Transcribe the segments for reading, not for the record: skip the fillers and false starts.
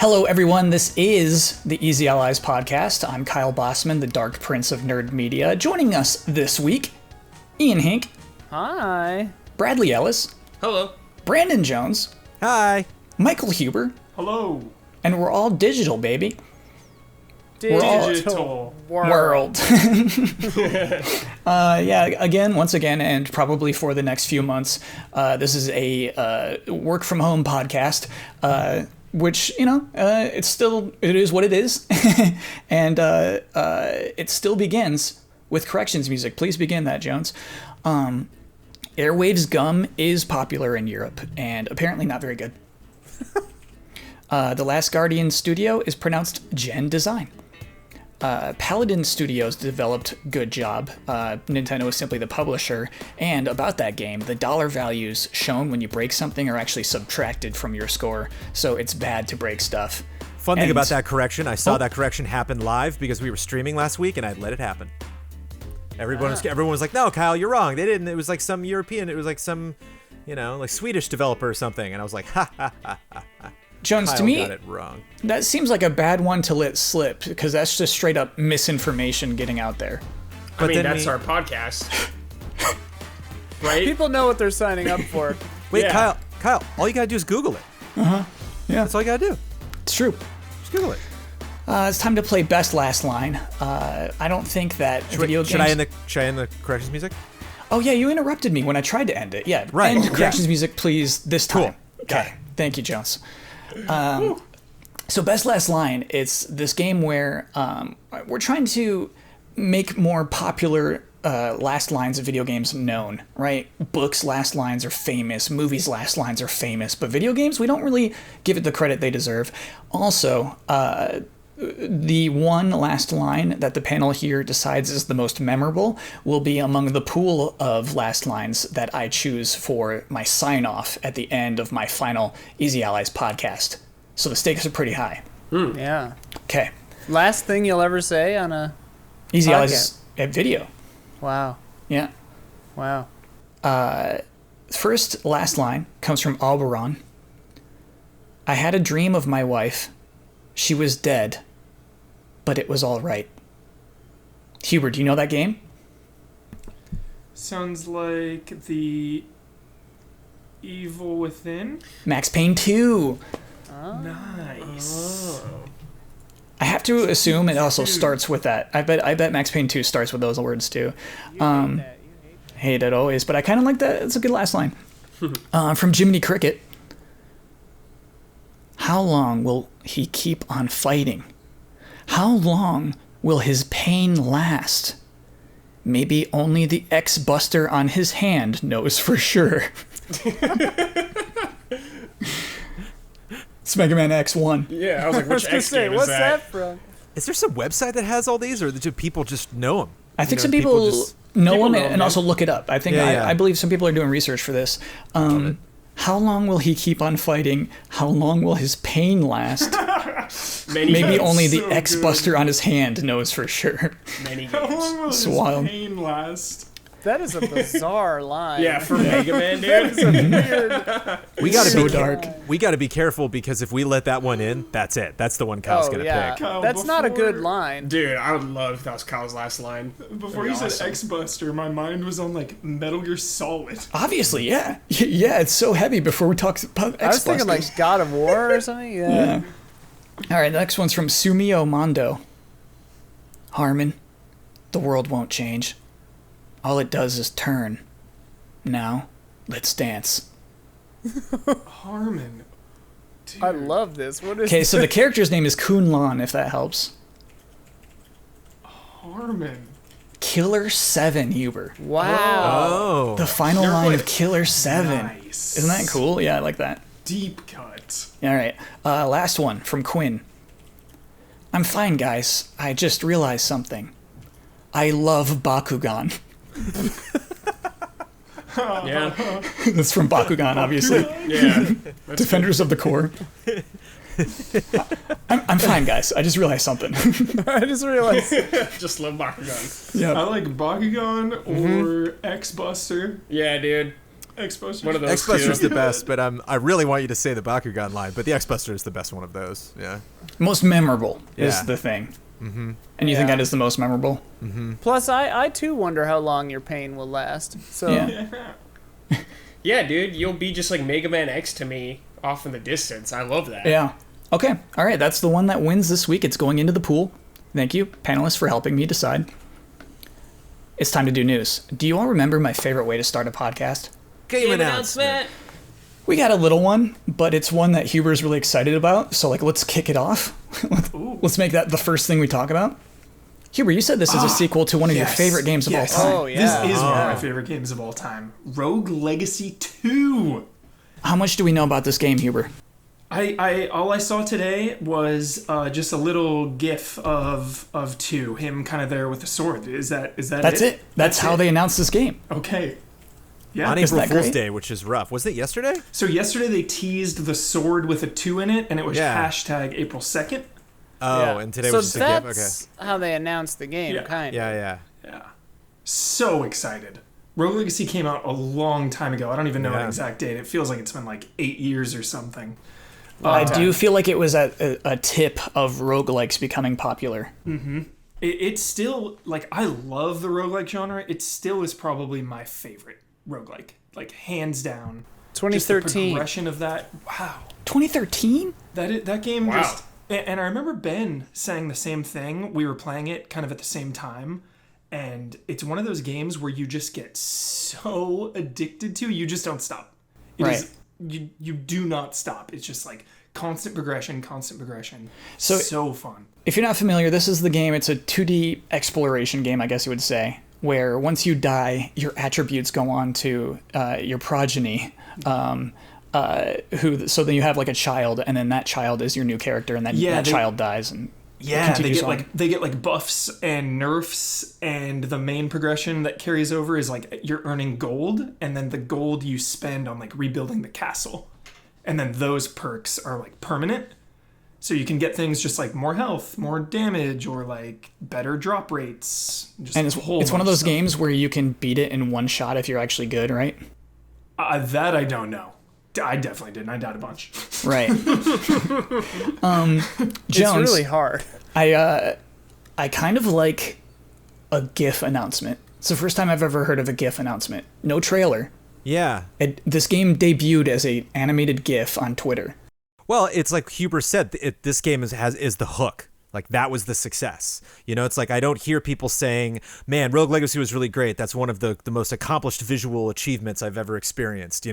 Hello, everyone. This is the Easy Allies podcast. I'm Kyle Bossman, the Dark Prince of Nerd Media. Joining us this week, Ian Hink. Hi. Bradley Ellis. Hello. Brandon Jones. Hi. Michael Huber. Hello. And we're all digital, baby. Digital World. Once again, and probably for the next few months, this is a work from home podcast, which, it is what it is. And it still begins with corrections music. Please begin that, Jones. Airwaves Gum is popular in Europe, and apparently not very good. The Last Guardian studio is pronounced Gen Design. Paladin Studios developed Good Job. Nintendo is simply the publisher. And about that game, the dollar values shown when you break something are actually subtracted from your score, so it's bad to break stuff. Fun thing about that correction, I saw that correction happen live because we were streaming last week and I let it happen. Everyone was like, no, Kyle, you're wrong. They didn't. It was like some European, it was like some, like Swedish developer or something. And I was like, ha, ha, ha, ha, ha. Jones, Kyle to me, got it wrong. That seems like a bad one to let slip, because that's just straight up misinformation getting out there. But that's our podcast. Right? People know what they're signing up for. Wait, Yeah. Kyle, all you gotta do is Google it. Yeah. That's all you gotta do. It's true. Just Google it. It's time to play Best Last Line. I don't think that video games... Should I end the corrections music? Oh, yeah, you interrupted me when I tried to end it. Yeah, right. End corrections music, please, this time. Cool. Okay, thank you, Jones. So Best Last Line, it's this game where we're trying to make more popular last lines of video games known, right? Books' last lines are famous, movies' last lines are famous, but video games, we don't really give it the credit they deserve. Also, the one last line that the panel here decides is the most memorable will be among the pool of last lines that I choose for my sign-off at the end of my final Easy Allies podcast. So the stakes are pretty high. Yeah. Okay. Last thing you'll ever say on a Easy podcast. Allies at video. Wow. Yeah. Wow. First last line comes from Alberon. I had a dream of my wife. She was dead, but it was all right. Hubert, do you know that game? Sounds like the Evil Within. Max Payne 2. Nice. I have to assume it also starts with that. I bet Max Payne 2 starts with those words too. Hate it always, but I kind of like that. It's a good last line. From Jiminy Cricket. How long will he keep on fighting? How long will his pain last? Maybe only the X-Buster on his hand knows for sure. It's Mega Man X1. Yeah, I was like, which X game is what's that? from? Is there some website that has all these, or do people just know them? I think some people know them and them. also look it up. I think I believe some people are doing research for this. How long will he keep on fighting? How long will his pain last? Maybe only the so X-Buster on his hand knows for sure. Many How long games. will It's his wild. pain last? That is a bizarre line. Yeah, for Mega Man, dude. We gotta So be dark. We gotta be careful because if we let that one in, that's it. That's the one Kyle's gonna yeah. pick. Kyle, That's not a good before- line. Dude, I would love if that was Kyle's last line. Before That'd you be said awesome. X-Buster, my mind was on like Metal Gear Solid. Obviously, yeah. Yeah, it's so heavy before we talk about X-Busters. I was thinking like God of War or something. Yeah. All right, the next one's from Sumio Mondo. Harmon, the world won't change. All it does is turn. Now, let's dance. Harmon. Dude. I love this. What is Okay, so the character's name is Kun Lan, if that helps. Harmon. Killer 7, Huber. Wow. Oh. The final You're line like, of Killer 7. Nice. Isn't that cool? Yeah, I like that. Deep cut. All right, last one from Quinn. I'm fine, guys. I just realized something. I love Bakugan. Yeah. That's from Bakugan, obviously. Yeah. That's Defenders of the Core. I'm fine, guys. I just realized something. I just realized. Just love Bakugan. I Yeah. like Bakugan or X-Buster. Yeah, dude. X-Buster. One of those X-Buster is two. the best, but I really want you to say the Bakugan line, but the X-Buster is the best one of those. Yeah. Most memorable is Yeah. the thing. Mm-hmm. And you think Yeah. that is the most memorable? Plus, I too wonder how long your pain will last. So Yeah. Yeah, dude, you'll be just like Mega Man X to me off in the distance. I love that. Yeah. Okay. All right. That's the one that wins this week. It's going into the pool. Thank you, panelists, for helping me decide. It's time to do news. Do you all remember my favorite way to start a podcast? Game announcement. We got a little one, but it's one that Huber's really excited about. So, let's kick it off. Let's make that the first thing we talk about. Huber, you said this is a sequel to one of your Yes. favorite games of all Yes. time. Oh, yeah. This is one of my favorite games of all time. Rogue Legacy 2. How much do we know about this game, Huber? All I saw today was just a little GIF of 2, him kind of there with the sword. Is that That's it. That's how they announced this game. Okay. Yeah. On Isn't April that Fool's great? Day, which is rough. Was it yesterday? So yesterday they teased the sword with a 2 in it, and it was Yeah. hashtag April 2nd. Oh, yeah. and today so was just a gift. Okay. that's how they announced the game, Yeah. kind of. Yeah. Yeah. So excited. Rogue Legacy came out a long time ago. I don't even know Yeah. an exact date. It feels like it's been like 8 years or something. I do feel like it was at a tip of roguelikes becoming popular. It's still, I love the roguelike genre. It still is probably my favorite roguelike. Hands down. Just the 2013. progression of that. Wow. 2013? That game Wow. just... And I remember Ben saying the same thing. We were playing it kind of at the same time. And it's one of those games where you just get so addicted to, you just don't stop. It Right. is- you do not stop. It's just constant progression. So- So fun. If you're not familiar, this is the game. It's a 2D exploration game, I guess you would say, where once you die, your attributes go on to your progeny. So then you have a child, and then that child is your new character, and then that child dies, and Yeah, they continues get on. they get buffs and nerfs, and the main progression that carries over is you're earning gold, and then the gold you spend on rebuilding the castle, and then those perks are permanent, so you can get things just more health, more damage, or better drop rates. Just And a it's whole one of bunch those stuff. games where you can beat it in one shot if you're actually good, right? That I don't know. I definitely didn't. I died a bunch. Right. It's Jones, really hard. I kind of like a GIF announcement. It's the first time I've ever heard of a GIF announcement. No trailer. Yeah. This game debuted as a animated GIF on Twitter. Well, it's like Huber said, this game is the hook. That was the success. It's I don't hear people saying, man, Rogue Legacy was really great. That's one of the most accomplished visual achievements I've ever experienced.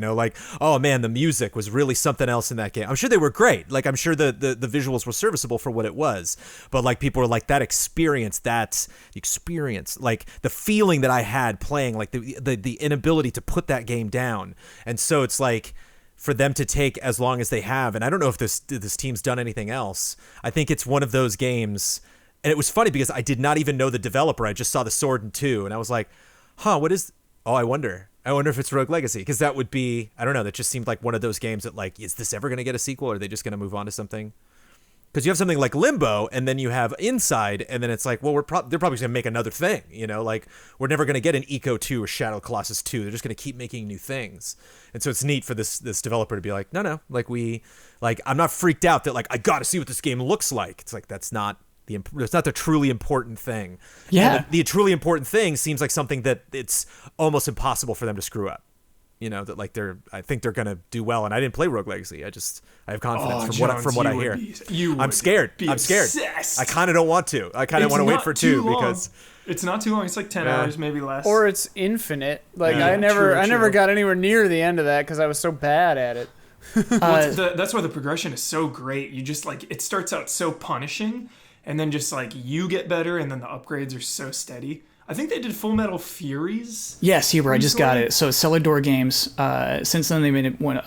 Oh man, the music was really something else in that game. I'm sure they were great. I'm sure the visuals were serviceable for what it was. But people were that experience, the feeling that I had playing, the inability to put that game down. And so it's for them to take as long as they have, and I don't know if this team's done anything else. I think it's one of those games, and it was funny because I did not even know the developer. I just saw the sword in 2, and I was like, what is... Oh, I wonder if it's Rogue Legacy, because that would be... I don't know, that just seemed like one of those games that is this ever going to get a sequel, or are they just going to move on to something? Because you have something like Limbo, and then you have Inside, and then it's well, they're probably going to make another thing, we're never going to get an Eco 2 or Shadow Colossus 2. They're just going to keep making new things. And so it's neat for this developer to be no, I'm not freaked out that I got to see what this game looks like. It's that's not the truly important thing. Yeah. And the truly important thing seems like something that it's almost impossible for them to screw up. I think they're gonna do well, and I didn't play Rogue Legacy. I have confidence from what I hear. I'm scared. Obsessed. I kind of don't want to. I kind of want to wait for 2 because it's not too long. It's 10 hours, maybe less. Or it's infinite. Yeah. I never True. got anywhere near the end of that because I was so bad at it. That's why the progression is so great. You just it starts out so punishing, and then just you get better, and then the upgrades are so steady. I think they did Full Metal Furies. Yes, Huber, I just got Recently? it. So Cellar Door Games, since then they made one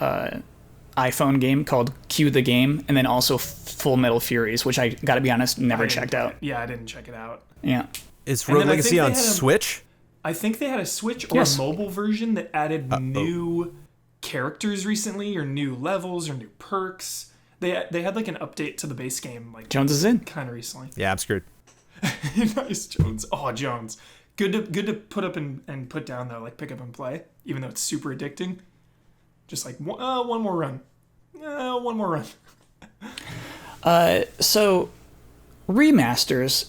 iPhone game called Cue the Game, and then also Full Metal Furies, which I gotta be honest, never checked out. Yeah, I didn't check it out. Yeah. is And Rogue then I Legacy think they on had a- Switch? I think they had a Switch or Yes. a mobile version that added new characters recently, or new levels, or new perks. They had an update to the base game Jones is in. kind of recently. Yeah, I'm screwed. Nice, Jones. Oh, Jones. Good to put up and put down though, pick up and play, even though it's super addicting. Just like one more run. One more run. So remasters,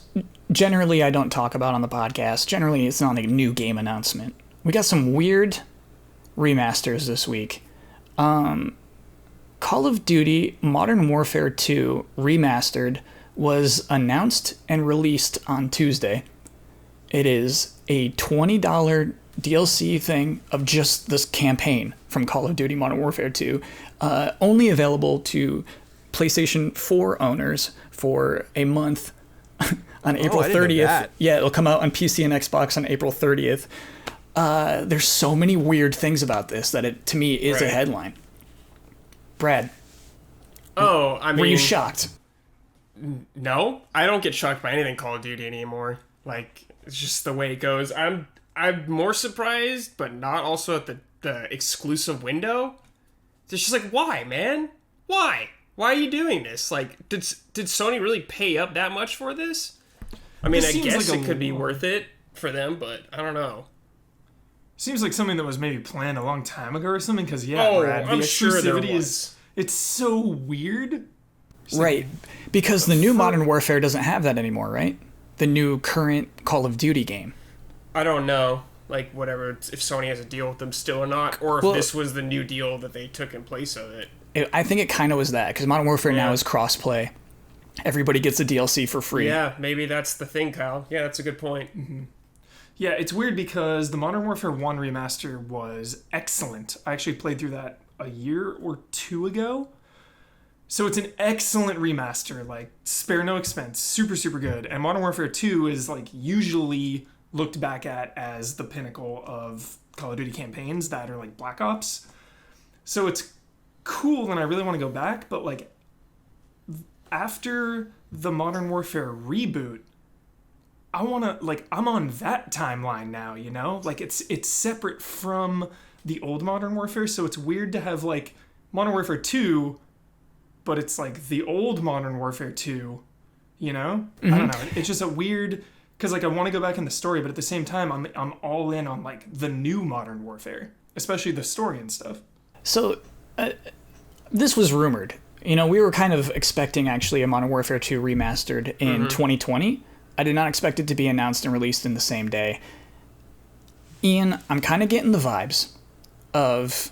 generally I don't talk about on the podcast. Generally, it's not like a new game announcement. We got some weird remasters this week. Call of Duty Modern Warfare 2 Remastered was announced and released on Tuesday. It is a $20 DLC thing of just this campaign from Call of Duty Modern Warfare 2, only available to PlayStation 4 owners for a month on April 30th. Yeah, it'll come out on PC and Xbox on April 30th. There's so many weird things about this that it, to me, is a headline. Brad. Oh, I mean... Were you shocked? No, I don't get shocked by anything Call of Duty anymore. Like, it's just the way it goes. I'm more surprised, but not also at the exclusive window. It's just like, why, man? Why? Why are you doing this? Like, did Sony really pay up that much for this? I mean, I guess like it could be worth it for them, but I don't know. Seems like something that was maybe planned a long time ago or something, because, Brad, the exclusivity is... It's so weird. Right. Because the new Modern Warfare doesn't have that anymore, right? The new current Call of Duty game. I don't know, like, whatever, if Sony has a deal with them still or not, or if this was the new deal that they took in place of it. I think it kind of was that, because Modern Warfare now is cross-play. Everybody gets a DLC for free. Yeah, maybe that's the thing, Kyle. Yeah, that's a good point. Mm-hmm. Yeah, it's weird because the Modern Warfare 1 remaster was excellent. I actually played through that a year or two ago. So it's an excellent remaster, like, spare no expense, super, super good. And Modern Warfare 2 is, like, usually looked back at as the pinnacle of Call of Duty campaigns that are, like, Black Ops. So it's cool and I really want to go back, but, like, after the Modern Warfare reboot, I want to, like, I'm on that timeline now, you know? Like, it's separate from the old Modern Warfare, so it's weird to have, like, Modern Warfare 2, but it's, like, the old Modern Warfare 2, you know? Mm-hmm. I don't know. It's just a weird... Because, like, I want to go back in the story, but at the same time, I'm all in on, like, the new Modern Warfare, especially the story and stuff. So, this was rumored. You know, we were kind of expecting, actually, a Modern Warfare 2 remastered in 2020. I did not expect it to be announced and released in the same day. Ian, I'm kind of getting the vibes of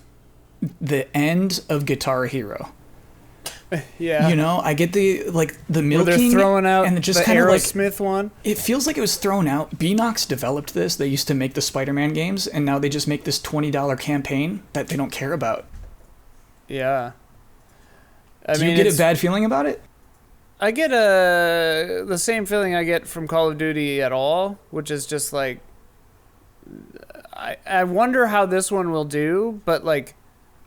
the end of Guitar Hero. Yeah. You know, I get the milking. Where they're throwing out and just the kind of Aerosmith one. It feels like it was thrown out. Beanox developed this. They used to make the Spider-Man games, and now they just make this $20 campaign that they don't care about. Yeah. Do you get a bad feeling about it? I get the same feeling I get from Call of Duty at all, which is just like, I wonder how this one will do, but like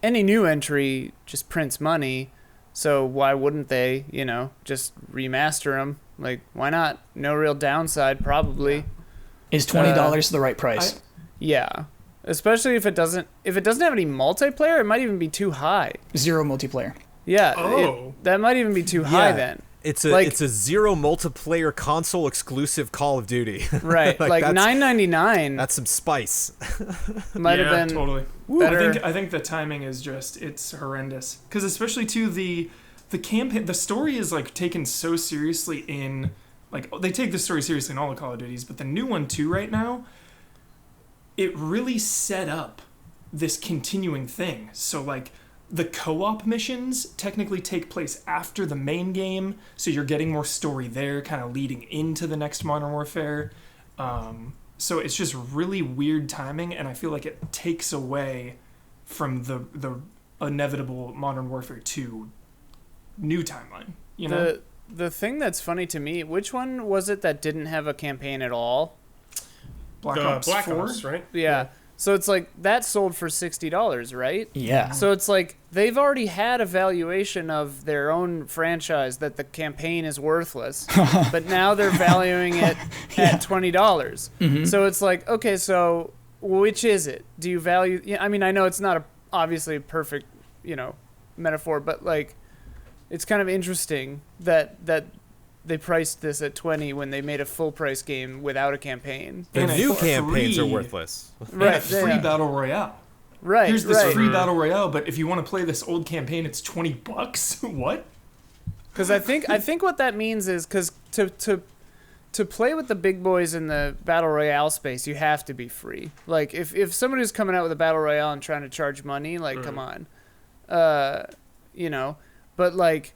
any new entry just prints money, so why wouldn't they, you know, just remaster them? Like, why not? No real downside, probably. Is $20 the right price? Yeah. Especially if it doesn't have any multiplayer, it might even be too high. 0 multiplayer. Yeah. That might even be too high then. It's a 0 multiplayer console exclusive Call of Duty. Right. like $9.99. That's some spice. Might have been totally better. I think the timing is just, it's horrendous. Because especially too, the campaign, the story is like taken so seriously in, like, they take the story seriously in all the Call of Duties, but the new one too right now, it really set up this continuing thing. So like, the co-op missions technically take place after the main game, so you're getting more story there, kind of leading into the next Modern Warfare. So it's just really weird timing, and I feel like it takes away from the inevitable Modern Warfare 2 new timeline. You know, the thing that's funny to me, which one was it that didn't have a campaign at all? Black Ops 4, Ops, right? Yeah. So it's like that sold for $60, right? Yeah. So it's like they've already had a valuation of their own franchise that the campaign is worthless, but now they're valuing it at $20. Mm-hmm. So it's like, okay, so which is it? Do you value? I mean, I know it's not obviously a perfect, you know, metaphor, but like, it's kind of interesting that they priced this at $20 when they made a full price game without a campaign. The new campaigns are worthless. Right, free battle royale. Right. here's this right. free battle royale, but if you want to play this old campaign, it's $20. What? Because I think what that means is because to play with the big boys in the battle royale space, you have to be free. Like if somebody's coming out with a battle royale and trying to charge money, like come on, you know. But like,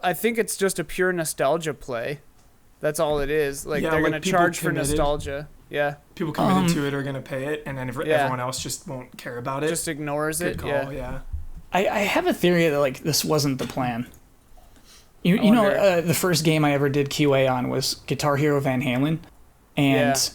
I think it's just a pure nostalgia play. That's all it is. Like they're gonna charge for nostalgia. Yeah. People committed to it are gonna pay it, and then everyone else just won't care about it. Just ignores Good it. call, yeah. I have a theory that like this wasn't the plan. You know, the first game I ever did QA on was Guitar Hero Van Halen, and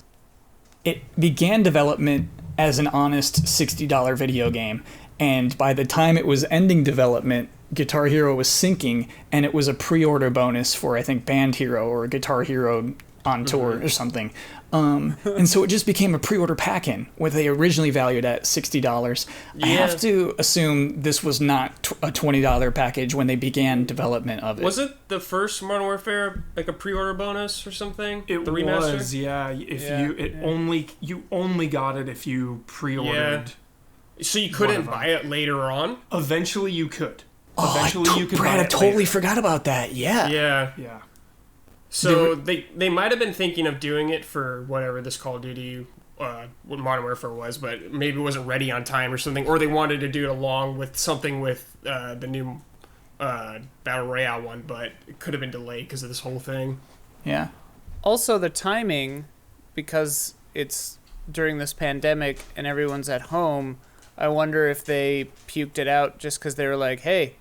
it began development as an honest $60 video game, and by the time it was ending development, Guitar Hero was sinking, and it was a pre-order bonus for I think Band Hero or Guitar Hero on tour or something. And so it just became a pre-order pack-in, what they originally valued at $60. I have to assume this was not a $20 package when they began development of it. Was it the first Modern Warfare like a pre-order bonus or something? It the remaster? was, yeah. You only got it if you pre-ordered. So you couldn't buy it later on? Eventually you could. You could buy it. I totally forgot about that. Yeah. Yeah. So they might have been thinking of doing it for whatever this Call of Duty, what Modern Warfare was, but maybe it wasn't ready on time or something, or they wanted to do it along with something with the new Battle Royale one, but it could have been delayed because of this whole thing. Yeah. Also, the timing, because it's during this pandemic and everyone's at home, I wonder if they puked it out just because they were like, hey,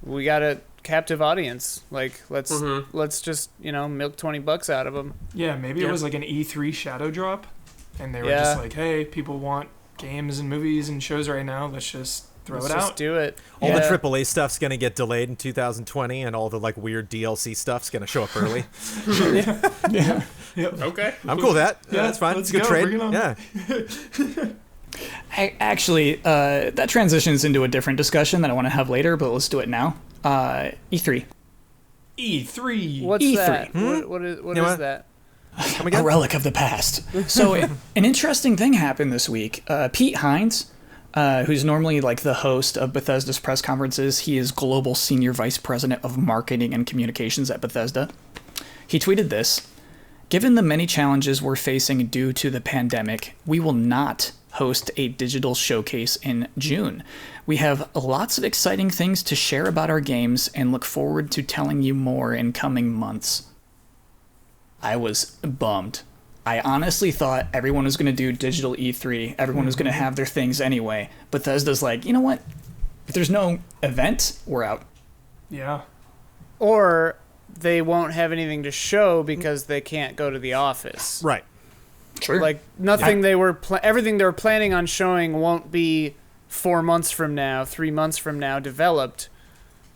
we got a captive audience. Like, let's just, milk $20 out of them. Yeah, maybe it was like an E3 shadow drop, and they were just like, hey, people want games and movies and shows right now. Let's just throw it out. Just do it. All the AAA stuff's gonna get delayed in 2020, and all the like weird DLC stuff's gonna show up early. Yeah. Okay. I'm cool with that. Yeah, that's fine. Let's Good go. trade. Bring it on. Yeah. Actually, that transitions into a different discussion that I want to have later, but let's do it now. E3. E3. What's E3. that? What is that? Come again? A relic of the past. So an interesting thing happened this week. Pete Hines, who's normally like the host of Bethesda's press conferences, he is global senior vice president of marketing and communications at Bethesda. He tweeted this: "Given the many challenges we're facing due to the pandemic, we will not host a digital showcase in June. We have lots of exciting things to share about our games and look forward to telling you more in coming months." I was bummed. I honestly thought everyone was going to do digital E3. Everyone was going to have their things anyway. Bethesda's like, you know what? If there's no event, we're out. Yeah. Or they won't have anything to show because they can't go to the office. Right. Sure. Like nothing everything they were planning on showing won't be 4 months from now, 3 months from now developed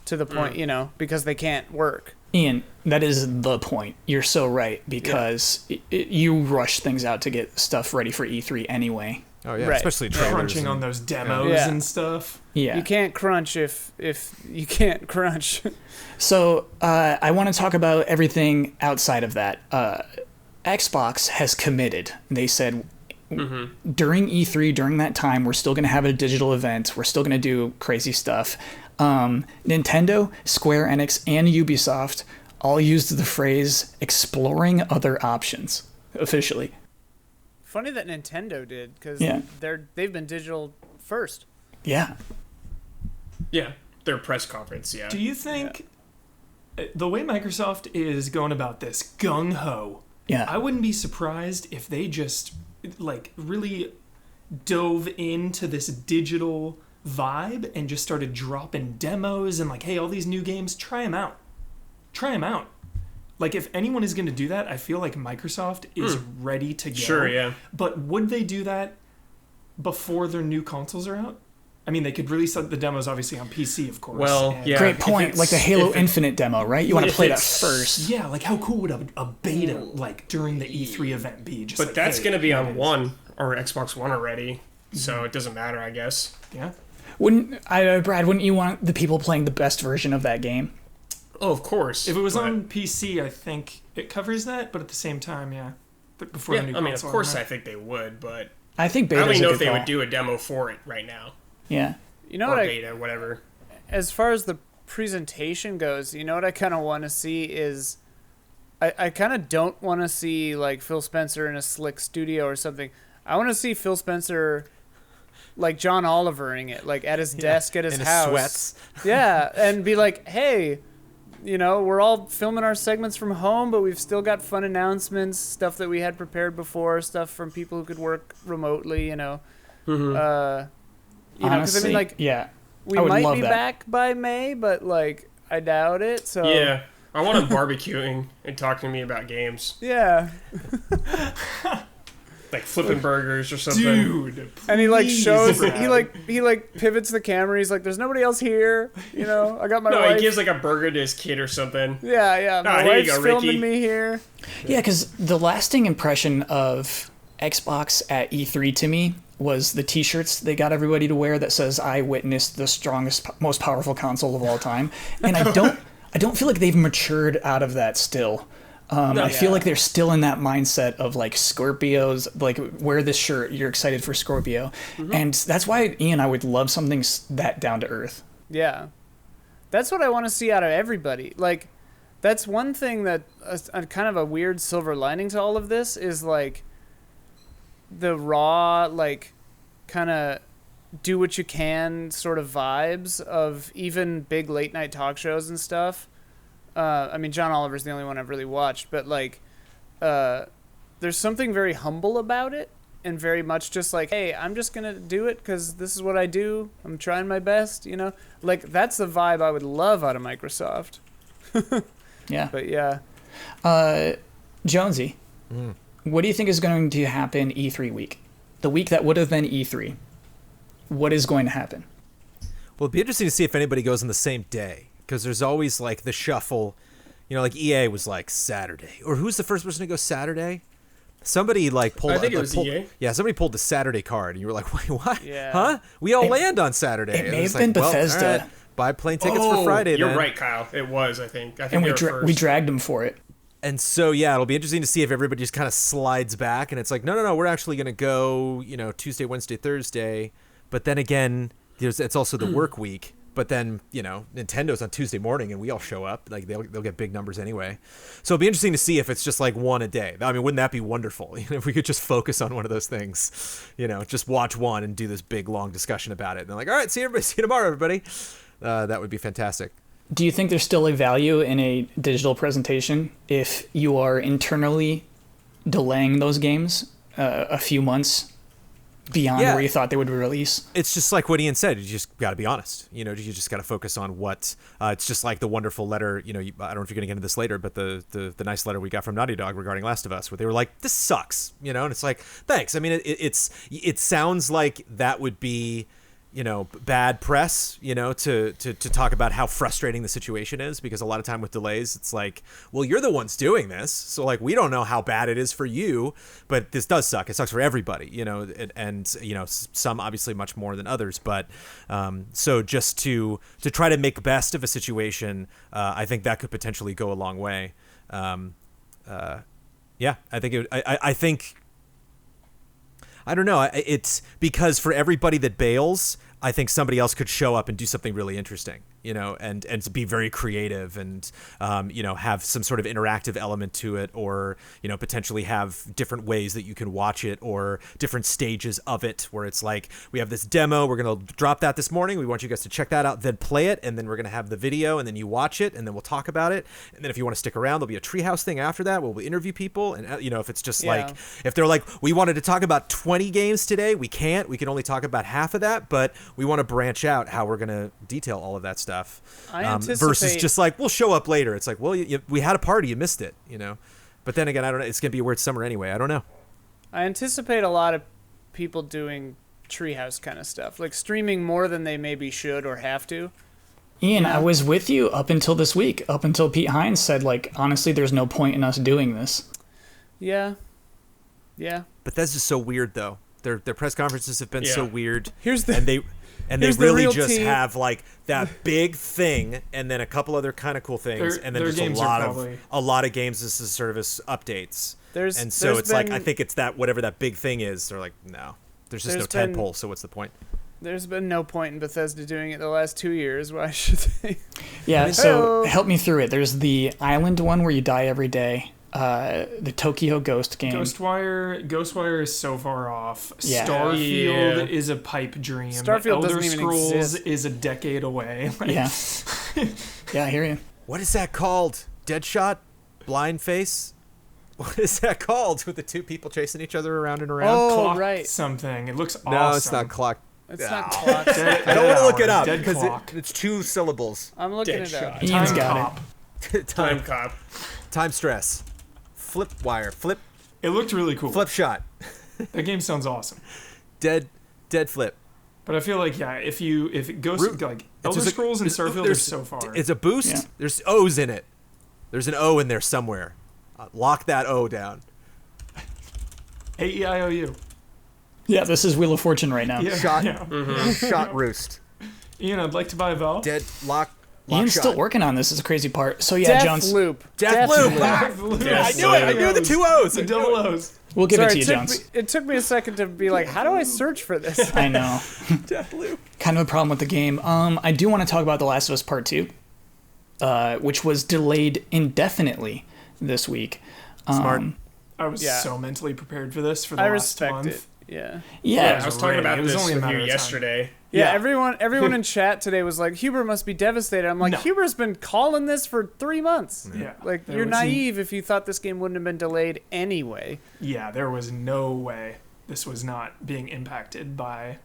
to the point, because they can't work. Ian, that is the point. You're so right, because you rush things out to get stuff ready for E3 anyway. Oh yeah, Right. especially trailers. Crunching on those demos and stuff. Yeah. You can't crunch if you can't crunch. So I want to talk about everything outside of that. Xbox has committed. They said during E3, during that time, we're still going to have a digital event. We're still going to do crazy stuff. Nintendo, Square Enix, and Ubisoft all used the phrase exploring other options officially. Funny that Nintendo did, because they've been digital first. Yeah. Yeah, their press conference, yeah. Do you think the way Microsoft is going about this, gung-ho, I wouldn't be surprised if they just like really dove into this digital vibe and just started dropping demos and like, hey, all these new games, try them out. Like, if anyone is going to do that, I feel like Microsoft is ready to go. Sure, yeah. But would they do that before their new consoles are out? I mean, they could release the demos, obviously, on PC, of course. Well, yeah. Great point. Like the Halo Infinite demo, right? You want to play that first. Yeah, like how cool would a beta, like, during the E3 event be? Just but like, that's hey, going to be on One or Xbox One already, so it doesn't matter, I guess. Yeah. Brad, wouldn't you want the people playing the best version of that game? Oh, of course. If it was on PC, I think it covers that, but at the same time, before the new console. Of course I think they would, but I think I beta. don't even know if good they call. would do a demo for it right now. Yeah. You know Or what? beta, whatever. As far as the presentation goes, you know what I kind of want to see is, I kind of don't want to see like Phil Spencer in a slick studio or something. I want to see Phil Spencer, like John Olivering it, like at his desk at his in house. sweats. Yeah, and be like, hey, we're all filming our segments from home, but we've still got fun announcements, stuff that we had prepared before, stuff from people who could work remotely, because Honestly, I mean, like, yeah. we I would might love be that. back by May, but like, I doubt it. So Yeah. I want him barbecuing and talking to me about games. yeah. Like flipping burgers or something. Dude, And he like please, shows Brad. he like pivots the camera. He's like, "There's nobody else here." I got my No, wife. he gives like a burger to his kid or something. Yeah. My here you wife's go, filming Ricky. me here. Yeah, because the lasting impression of Xbox at E3 to me was the T-shirts they got everybody to wear that says "I witnessed the strongest, most powerful console of all time," and I don't feel like they've matured out of that still. I feel like they're still in that mindset of like Scorpios, like wear this shirt, you're excited for Scorpio, and that's why Ian, I would love something that down to earth. Yeah, that's what I want to see out of everybody. Like, that's one thing that a kind of a weird silver lining to all of this is like the raw, like, kind of do what you can sort of vibes of even big late night talk shows and stuff. I mean, John Oliver's the only one I've really watched, but like, there's something very humble about it, and very much just like, hey, I'm just gonna do it because this is what I do. I'm trying my best, Like, that's the vibe I would love out of Microsoft. Yeah. But yeah, Jonesy, what do you think is going to happen E3 week? The week that would have been E3. What is going to happen? Well, it'd be interesting to see if anybody goes on the same day, because there's always like the shuffle. Like EA was like Saturday, or who's the first person to go Saturday? Somebody like pulled. I think it was EA. Yeah, somebody pulled the Saturday card, and you were like, "Wait, what? Yeah. Huh? We all land on Saturday." It And may was have been like, well, Bethesda. all right, buy plane tickets for Friday. You're then. right, Kyle. It was, I think. And they were first. we dragged them for it. And so, yeah, it'll be interesting to see if everybody just kind of slides back, and it's like, no, we're actually going to go, Tuesday, Wednesday, Thursday. But then again, it's also the work week. But then, Nintendo's on Tuesday morning, and we all show up. Like, they'll get big numbers anyway. So it'll be interesting to see if it's just like one a day. I mean, wouldn't that be wonderful? If we could just focus on one of those things, just watch one and do this big, long discussion about it. And they're like, all right, see you tomorrow, everybody. That would be fantastic. Do you think there's still a value in a digital presentation if you are internally delaying those games a few months beyond where you thought they would release? It's just like what Ian said. You just got to be honest. You just got to focus on what. It's just like the wonderful letter. I don't know if you're going to get into this later, but the nice letter we got from Naughty Dog regarding Last of Us, where they were like, "This sucks," and it's like, thanks. I mean, it sounds like that would be, bad press, to talk about how frustrating the situation is, because a lot of time with delays, it's like, well, you're the ones doing this. So like, we don't know how bad it is for you, but this does suck. It sucks for everybody, and some obviously much more than others. But so just to try to make best of a situation, I think that could potentially go a long way. Yeah, I think I think, I don't know. It's because for everybody that bails, I think somebody else could show up and do something really interesting, and to be very creative and, have some sort of interactive element to it, or, potentially have different ways that you can watch it, or different stages of it, where it's like, we have this demo, we're going to drop that this morning. We want you guys to check that out, then play it. And then we're going to have the video, and then you watch it, and then we'll talk about it. And then if you want to stick around, there'll be a treehouse thing after that where we'll interview people. And, if it's just like, if they're like, we wanted to talk about 20 games today, we can't. We can only talk about half of that, but we want to branch out how we're going to detail all of that stuff. Versus just like, we'll show up later. It's like, well, we had a party, you missed it, But then again, I don't know. It's going to be a weird summer anyway. I don't know. I anticipate a lot of people doing treehouse kind of stuff, like streaming more than they maybe should or have to. Ian, I was with you up until this week, up until Pete Hines said, like, honestly, there's no point in us doing this. Yeah. But that's just so weird, though. Their press conferences have been so weird. And they really just have like that big thing, and then a couple other kind of cool things, and then just a lot of games as a service updates. And so it's like, I think it's that whatever that big thing is, they're like, no. There's just There's no been- tentpole, so what's the point? There's been no point in Bethesda doing it the last 2 years. Why should they? Yeah, so Hey-o. help me through it. There's the island one where you die every day. The Tokyo Ghost game. Ghostwire is so far off. Yeah. Starfield Yeah. is a pipe dream. Starfield Elder doesn't even Scrolls exist. is a decade away. Like, Yeah. Yeah, I hear you. What is that called? Deadshot? Blind face? What is that called? With the two people chasing each other around and around? Oh, Clock right. something. It looks awesome. No, it's not clock. It's not clock. I don't want to look it up Dead because clock. it's 2 syllables. I'm looking Dead it up. shot. Ian's Time got Cop. Time cop. Time stress. Flip wire. Flip It looked really cool. shot. That game sounds awesome. Dead flip. But I feel like if it goes Root- like It's Elder just a- Scrolls and it's- Starfield are there's- so far. It's a boost. Yeah. There's O's in it. There's an O in there somewhere. Lock that O down. AEIOU. Yeah, this is Wheel of Fortune right now. Yeah. Shot. Yeah. Shot roost. Ian, I'd like to buy a Valve. Dead lock. Ian's shot. still working on this. Is the crazy part. So yeah, Jones, Deathloop. Deathloop. Yes, I knew it. I knew the 2 O's. The double O's. we'll give Sorry, it to you, Jones. it took me a second to be like, how do I search for this? I know. Deathloop. Kind of a problem with the game. I do want to talk about The Last of Us Part 2, which was delayed indefinitely this week. Smart. I was Yeah. so mentally prepared for this for the I last respect month. it. Yeah. Yeah, I was talking about It was this only a with matter you of time. yesterday. Yeah, Yeah. everyone in chat today was like, Huber must be devastated. I'm like, No. Huber's been calling this for 3 months. Yeah. Like, There you're was naive if you thought this game wouldn't have been delayed anyway. Yeah, there was no way this was not being impacted by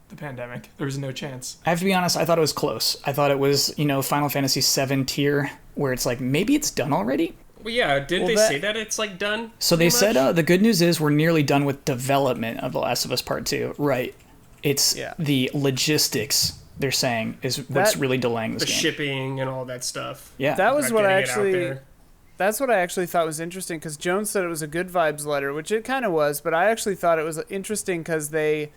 the pandemic. There was no chance. I have to be honest, I thought it was close. I thought it was, Final Fantasy VII tier, where it's like, maybe it's done already? Well, yeah, didn't Well, they that- say that it's like done? So they pretty said much? the good news is we're nearly done with development of The Last of Us Part 2. Right. It's Yeah. the logistics, they're saying, is what's That- really delaying this the game. shipping and all that stuff. Yeah. That was About what I getting it out actually. there. That's what I actually thought was interesting because Jones said it was a good vibes letter, which it kind of was, but I actually thought it was interesting because they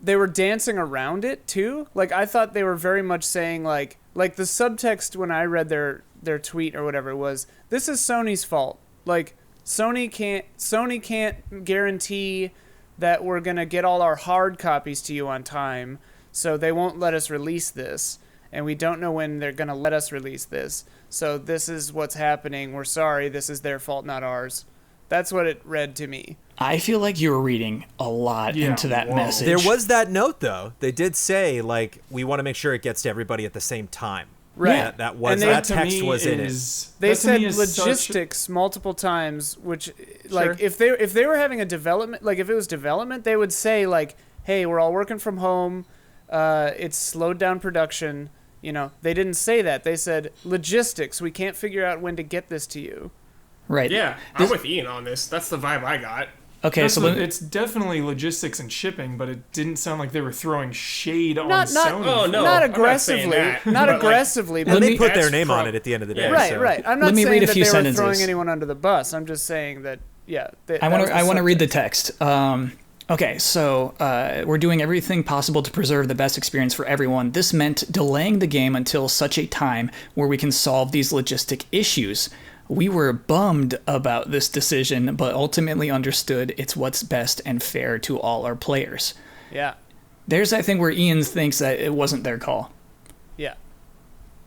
were dancing around it too. Like I thought they were very much saying like the subtext when I read their tweet or whatever was, this is Sony's fault. Like Sony can't guarantee that we're going to get all our hard copies to you on time, so they won't let us release this. And we don't know when they're going to let us release this. So this is what's happening. We're sorry. This is their fault, not ours. That's what it read to me. I feel like you were reading a lot Yeah, into that whoa. message. There was that note though. They did say like we want to make sure it gets to everybody at the same time. Right. Yeah. That was And they- that To text me was in it. They that to said me is such- logistics multiple times, which like Sure. if they were having a development, like if it was development, they would say like, "Hey, we're all working from home. It's slowed down production." They didn't say that. They said logistics. We can't figure out when to get this to you. Right. Yeah, I'm with Ian on this. That's the vibe I got. Okay, so it's definitely logistics and shipping, but it didn't sound like they were throwing shade on Not- Sony. Oh, no. Not I'm not saying aggressively. that, Not but, like, aggressively. And But they me- put their that's name on prob- it at the end of the day. Yeah. right, so. right. I'm not Let me saying read a that few they were sentences. throwing anyone under the bus. I'm just saying that I want to read the text. Okay, so we're doing everything possible to preserve the best experience for everyone. This meant delaying the game until such a time where we can solve these logistic issues. We were bummed about this decision, but ultimately understood it's what's best and fair to all our players. Yeah. There's, I think, where Ian thinks that it wasn't their call. Yeah.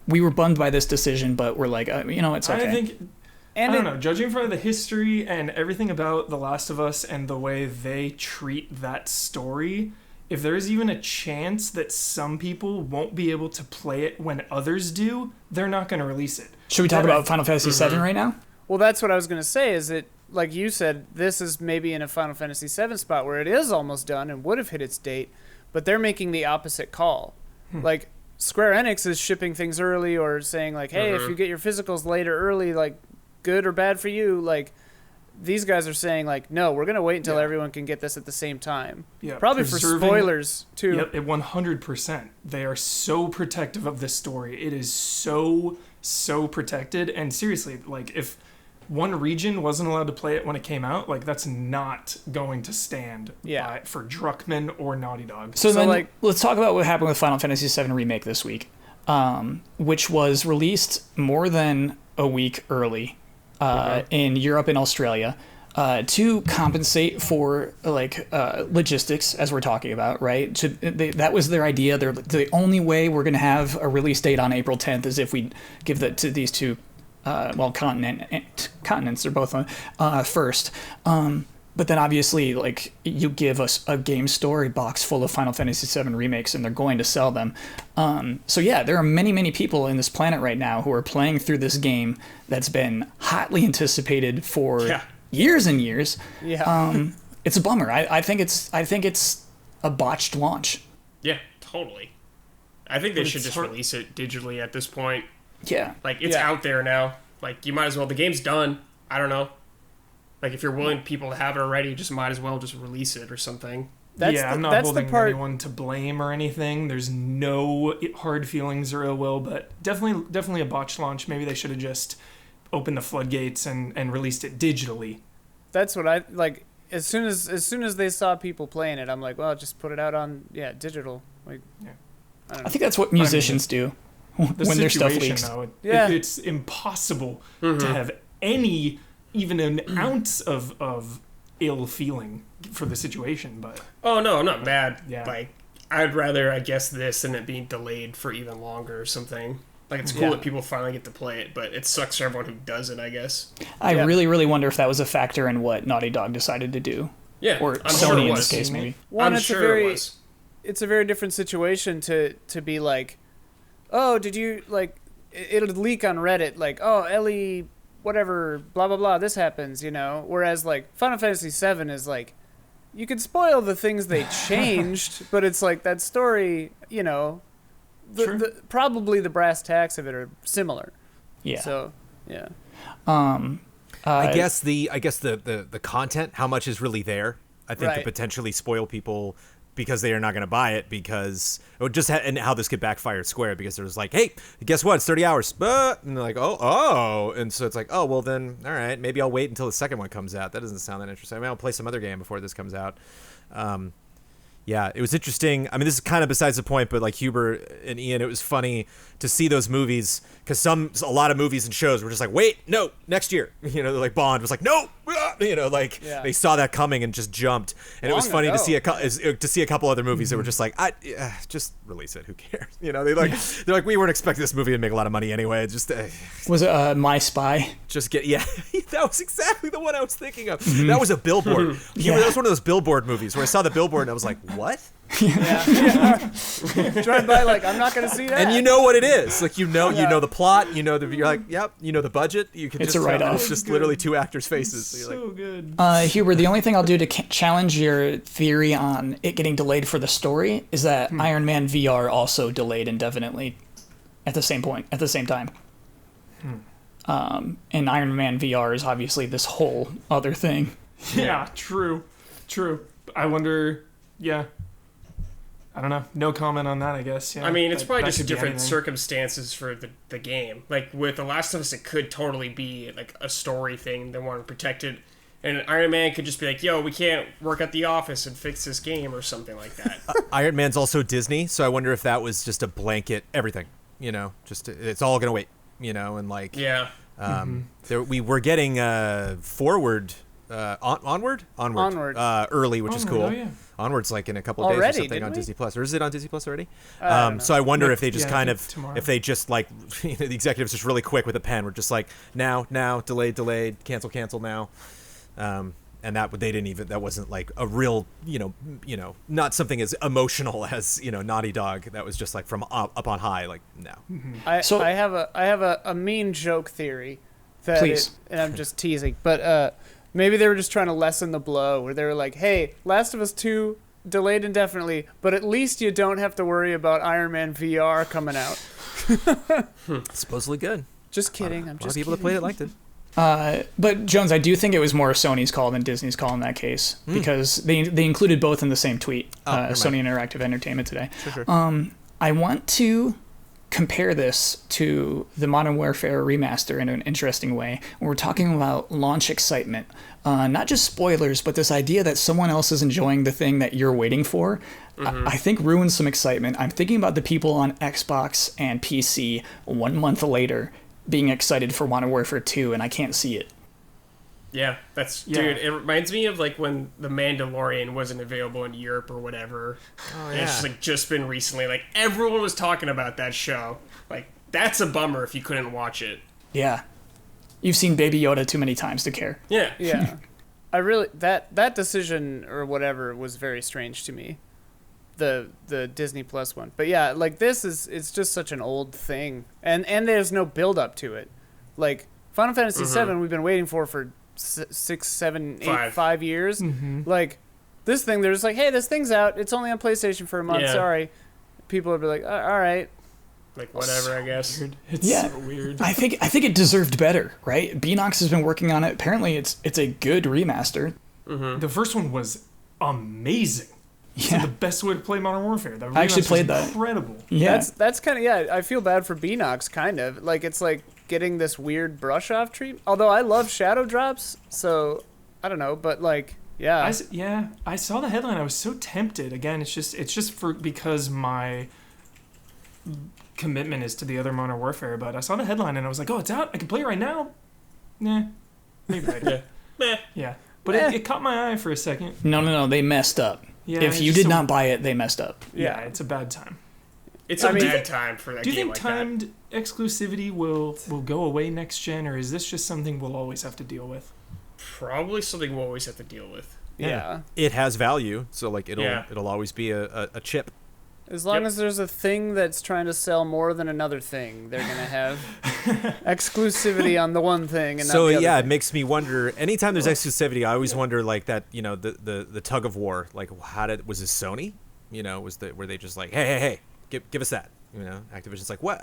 We were bummed by this decision, but we're like, it's okay. I think And I don't know. Judging from the history and everything about The Last of Us and the way they treat that story, if there is even a chance that some people won't be able to play it when others do, they're not going to release it. Should we talk That- about Final Fantasy VII right now? Well, that's what I was going to say is that, like you said, this is maybe in a Final Fantasy VII spot where it is almost done and would have hit its date, but they're making the opposite call. Like, Square Enix is shipping things early or saying, like, hey, if you get your physicals later early, like, good or bad for you, like, these guys are saying, like, no, we're going to wait until Yeah. everyone can get this at the same time. Yeah, Probably for preserving- spoilers, too. Yep, 100%. They are so protective of this story. It is so protected. And seriously, like, if one region wasn't allowed to play it when it came out, like, that's not going to stand for Druckmann or Naughty Dog. So then, like- let's talk about what happened with Final Fantasy VII Remake this week, which was released more than a week early in Europe and Australia. to compensate for like logistics, as we're talking about, right? That was their idea. The only way we're going to have a release date on April 10th is if we give that to these two, continents. They're both first. But then obviously, like, you give us a game story box full of Final Fantasy VII remakes, and they're going to sell them. So yeah, there are many, many people in this planet right now who are playing through this game that's been hotly anticipated for years and years. Yeah. It's a bummer. I think it's a botched launch. Yeah, totally. I think they should just release it digitally at this point. Yeah. Like, it's out there now. Like, you might as well. The game's done. I don't know. Like, if you're willing people to have it already, just might as well just release it or something. I'm not holding anyone to blame or anything. There's no hard feelings or ill will, but definitely a botched launch. Maybe they should have just opened the floodgates and released it digitally. That's what I like. As soon as they saw people playing it, I'm like, well, just put it out on digital. Like, I think that's what musicians do when their stuff leaks. Though, it's impossible to have even an ounce of ill feeling for the situation. But oh no, I'm not mad. Like, I'd rather, I guess, this than it being delayed for even longer or something. Like, it's cool that people finally get to play it, but it sucks for everyone who doesn't, I guess. I really, really wonder if that was a factor in what Naughty Dog decided to do. Yeah, or I'm Sony sure in this case, maybe. It's a very different situation to be like, oh, did you, like, it'll leak on Reddit, like, oh, Ellie, whatever, blah, blah, blah, this happens, you know? Whereas, like, Final Fantasy VII is, like, you could spoil the things they changed, but it's like that story, you know, probably the brass tacks of it are similar. Yeah. So, yeah. I guess the content, how much is really there, I think could potentially spoil people because they are not going to buy it because and how this could backfire at Square because there's like, hey, guess what? It's 30 hours. And they're like, oh. And so it's like, oh, well then, all right, maybe I'll wait until the second one comes out. That doesn't sound that interesting. I mean, I'll play some other game before this comes out. Yeah, it was interesting. I mean, this is kind of besides the point, but like Huber and Ian, it was funny to see those movies because a lot of movies and shows were just like, wait, no, next year. You know, like Bond was like, no, you know, like they saw that coming and just jumped. And it was funny to see a couple other movies that were just like, just release it. Who cares? You know, they're like, we weren't expecting this movie to make a lot of money anyway. It just was it My Spy? Just that was exactly the one I was thinking of. Mm-hmm. That was a billboard. That was one of those billboard movies where I saw the billboard and I was like, what? Drive by like, I'm not gonna see that. And you know what it is. Like, you know the plot, you're like, yep, you know the budget. You can it's just a write-off. It's just literally two actors' faces. So good. Huber, the only thing I'll do to challenge your theory on it getting delayed for the story is that Iron Man VR also delayed indefinitely at the same time. And Iron Man VR is obviously this whole other thing. Yeah, true. I wonder, I don't know. No comment on that, I guess. Yeah, I mean, it's probably just different circumstances for the game. Like, with The Last of Us, it could totally be, like, a story thing. They want to protect it. And Iron Man could just be like, yo, we can't work at the office and fix this game or something like that. Iron Man's also Disney, so I wonder if that was just a blanket everything. You know, just it's all going to wait, you know, and like... Yeah. We were getting Forward... Onward, early, which is cool. Oh, yeah. Onward's like in a couple of days or something on Disney Plus, or is it on Disney Plus already? So I wonder if they just if they just like the executives just really quick with a pen, were just like now, delayed, cancel now, and that that wasn't like a real not something as emotional as Naughty Dog. That was just like from up on high, like no. Mm-hmm. I have a mean joke theory that please, and I'm just teasing, but. Maybe they were just trying to lessen the blow, where they were like, hey, Last of Us 2 delayed indefinitely, but at least you don't have to worry about Iron Man VR coming out. Supposedly good. Just kidding. A lot of people that played it liked it. But Jones, I do think it was more Sony's call than Disney's call in that case, because they included both in the same tweet, Sony Interactive Entertainment today. Sure. I want to compare this to the Modern Warfare Remaster in an interesting way. We're talking about launch excitement, not just spoilers, but this idea that someone else is enjoying the thing that you're waiting for. I think ruins some excitement. I'm thinking about the people on Xbox and PC 1 month later being excited for Modern Warfare 2, and I can't see it. Yeah, that's Yeah. dude. It reminds me of like when The Mandalorian wasn't available in Europe or whatever. Oh And it's just like just been recently. Like everyone was talking about that show. Like that's a bummer if you couldn't watch it. Yeah. You've seen Baby Yoda too many times to care. Yeah. Yeah. I really that decision or whatever was very strange to me. The Disney Plus one. But yeah, like it's just such an old thing. And there's no build up to it. Like Final Fantasy VII we've been waiting for 6, 7, 8, 5 years. Like this thing, they're just like, hey, this thing's out. It's only on PlayStation for a month. Yeah. Sorry. People would be like, all right. Like whatever, I guess. Weird. It's Yeah. so weird. I think it deserved better, right? Beanox has been working on it. Apparently it's a good remaster. The first one was amazing. It's the best way to play Modern Warfare. I actually played that. Incredible. Yeah. That's kind of, I feel bad for Beanox, kind of. Like, it's like getting this weird brush-off treatment. Although I love shadow drops, so I don't know, but like, yeah. I saw the headline. I was so tempted. Again, it's just because my commitment is to the other Modern Warfare. But I saw the headline and I was like, oh, it's out. I can play it right now. Nah, maybe later. Yeah, but it caught my eye for a second. No. They messed up. Yeah, If you did not buy it, they messed up. Yeah, it's a bad time. It's a bad time for that Do you game think like timed exclusivity will go away next gen, or is this just something we'll always have to deal with? that. Probably something we'll always have to deal with. Yeah. It has value, so like it'll always be a chip. As long as there's a thing that's trying to sell more than another thing, they're going to have exclusivity on the one thing and not So the other yeah, it thing. makes me wonder. Anytime there's exclusivity, I always wonder like that. You know, the tug of war. Like, was this Sony? You know, were they just like, hey, give us that? You know, Activision's like, what?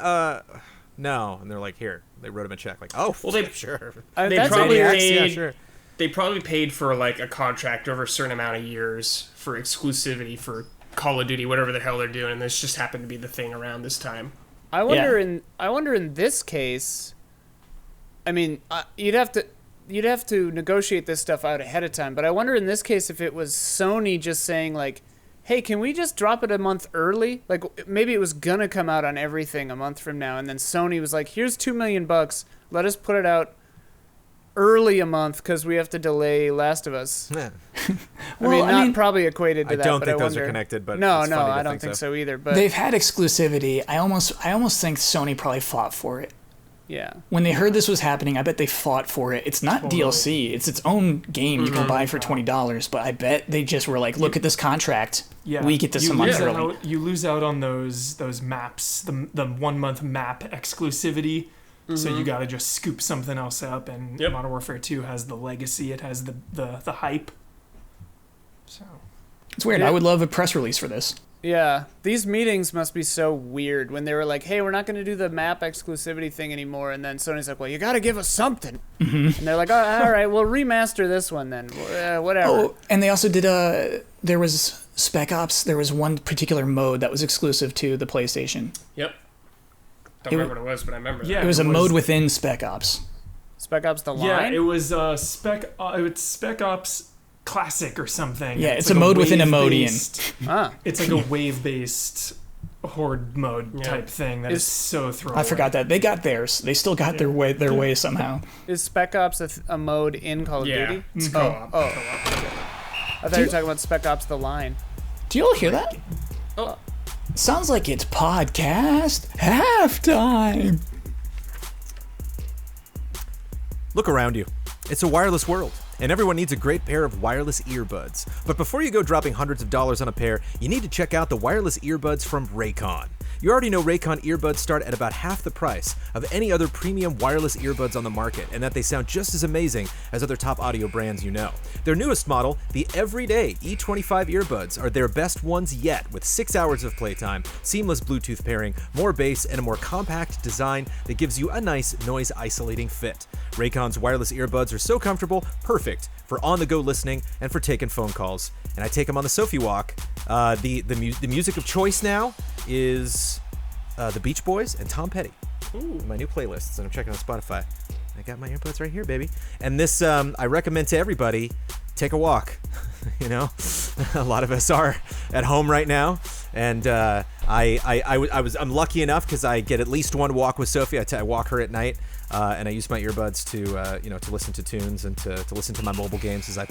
No, and they're like, here. They wrote him a check. Like, oh, Well, they sure. they That's probably weird. paid. Yeah, sure. They probably paid for like a contract over a certain amount of years for exclusivity for Call of Duty, whatever the hell they're doing. This just happened to be the thing around this time. I wonder in this case, I mean, you'd have to negotiate this stuff out ahead of time, but I wonder in this case if it was Sony just saying like, hey, can we just drop it a month early? Like maybe it was gonna come out on everything a month from now, and then Sony was like, here's $2 million, let us put it out early a month because we have to delay Last of Us. Yeah. Well, Probably equated to I that. don't but think I those are wonder. connected, but no, it's funny to I don't think think so. so either. But They've had exclusivity. I almost think Sony probably fought for it. yeah, When they heard this was happening, I bet they fought for it. It's not DLC. It's its own game you can buy for $20, but I bet they just were like, look at this contract. Yeah, We get this a month early. You lose out on those maps, the 1 month map exclusivity. So you got to just scoop something else up, and Yep. Modern Warfare 2 has the legacy. It has the hype. So It's weird. Yeah. I would love a press release for this. yeah. These meetings must be so weird when they were like, hey, we're not going to do the map exclusivity thing anymore, and then Sony's like, well, you got to give us something, and they're like, oh, all right, we'll remaster this one then, whatever. Oh, and they also did there was Spec Ops. There was one particular mode that was exclusive to the PlayStation. Yep. Don't It remember what it was, but I remember Yeah. that. It was a It was- mode within Spec Ops. Spec Ops The Line? yeah, it was it's Spec Ops Classic or something. Yeah, it's a mode within a mode, Ian. It's like a wave-based horde mode Yeah. type thing that is so throwaway. I forgot that. They got theirs. They still got their way somehow. Is Spec Ops a mode in Call of Yeah, Duty? it's Oh, co-op. oh. I thought you were talking about Spec Ops The Line. Do you all hear that? Oh. Sounds like it's podcast halftime. Look around you. It's a wireless world, and everyone needs a great pair of wireless earbuds. But before you go dropping hundreds of dollars on a pair, you need to check out the wireless earbuds from Raycon. You already know Raycon earbuds start at about half the price of any other premium wireless earbuds on the market, and that they sound just as amazing as other top audio brands you know. Their newest model, the Everyday E25 earbuds, are their best ones yet, with 6 hours of playtime, seamless Bluetooth pairing, more bass, and a more compact design that gives you a nice noise-isolating fit. Raycon's wireless earbuds are so comfortable, perfect for on-the-go listening and for taking phone calls. And I take them on the Sophie Walk. The music of choice now is the Beach Boys and Tom Petty. My new playlists, and I'm checking on Spotify. I got my earbuds right here, baby. And this, I recommend to everybody, take a walk. You know, a lot of us are at home right now, and I'm lucky enough because I get at least one walk with Sophie. I walk her at night. and I use my earbuds to to listen to tunes and to listen to my mobile games as I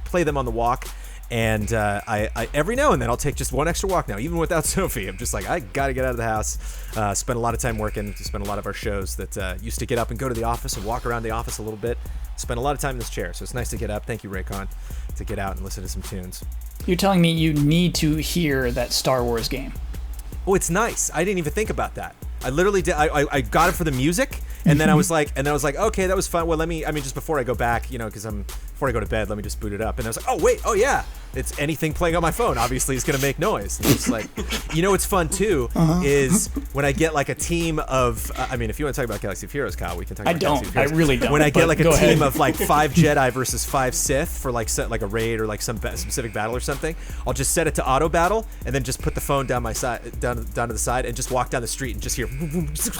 play them on the walk. And I every now and then I'll take just one extra walk now, even without Sophie. I'm just like, I gotta get out of the house. Spend a lot of time working. Spend a lot of our shows that used to get up and go to the office and walk around the office a little bit. Spend a lot of time in this chair, so it's nice to get up. Thank you, Raycon, to get out and listen to some tunes. You're telling me you need to hear that Star Wars game. Oh, it's nice. I didn't even think about that. I literally did. I got it for the music, and then I was like, okay, that was fun. Well, just before I go back, before I go to bed, let me just boot it up. And I was like, oh wait, oh yeah, it's anything playing on my phone. Obviously, it's gonna make noise. And it's like, what's fun too is when I get like a team of. If you want to talk about Galaxy of Heroes, Kyle, we can talk about Galaxy of Heroes. I really don't. When I get like a team ahead. of like 5 Jedi versus 5 Sith for like a raid or like some specific battle or something, I'll just set it to auto battle and then just put the phone down my side, down to the side, and just walk down the street and just hear. Just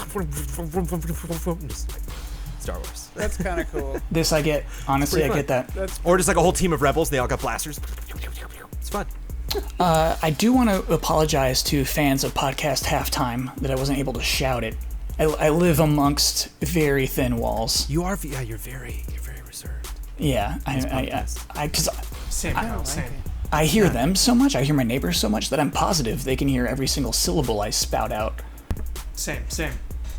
like Star Wars. That's kind of cool. This I get. Honestly, I get that. Or just like a whole team of rebels and they all got blasters. It's fun. I do want to apologize to fans of Podcast Halftime that I wasn't able to shout it. I live amongst very thin walls. You are. Yeah, you're very reserved. Yeah, Same. I hear them so much. I hear my neighbors so much that I'm positive they can hear every single syllable I spout out. Same.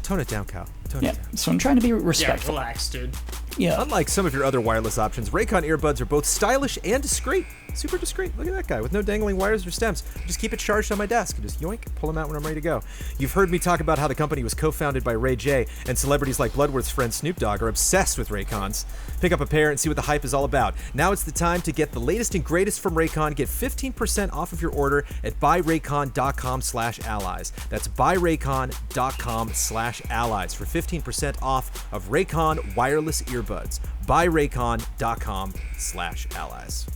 Tone it down, Cal. Tone it down. So I'm trying to be Yeah, respectful. relax, dude. Yeah. Unlike some of your other wireless options, Raycon earbuds are both stylish and discreet. Super discreet. Look at that guy with no dangling wires or stems. Just keep it charged on my desk and just yoink, pull them out when I'm ready to go. You've heard me talk about how the company was co-founded by Ray J, and celebrities like Bloodworth's friend Snoop Dogg are obsessed with Raycons. Pick up a pair and see what the hype is all about. Now it's the time to get the latest and greatest from Raycon. Get 15% off of your order at buyraycon.com/allies. That's buyraycon.com/allies for 15% off of Raycon wireless earbuds. buyraycon.com/allies.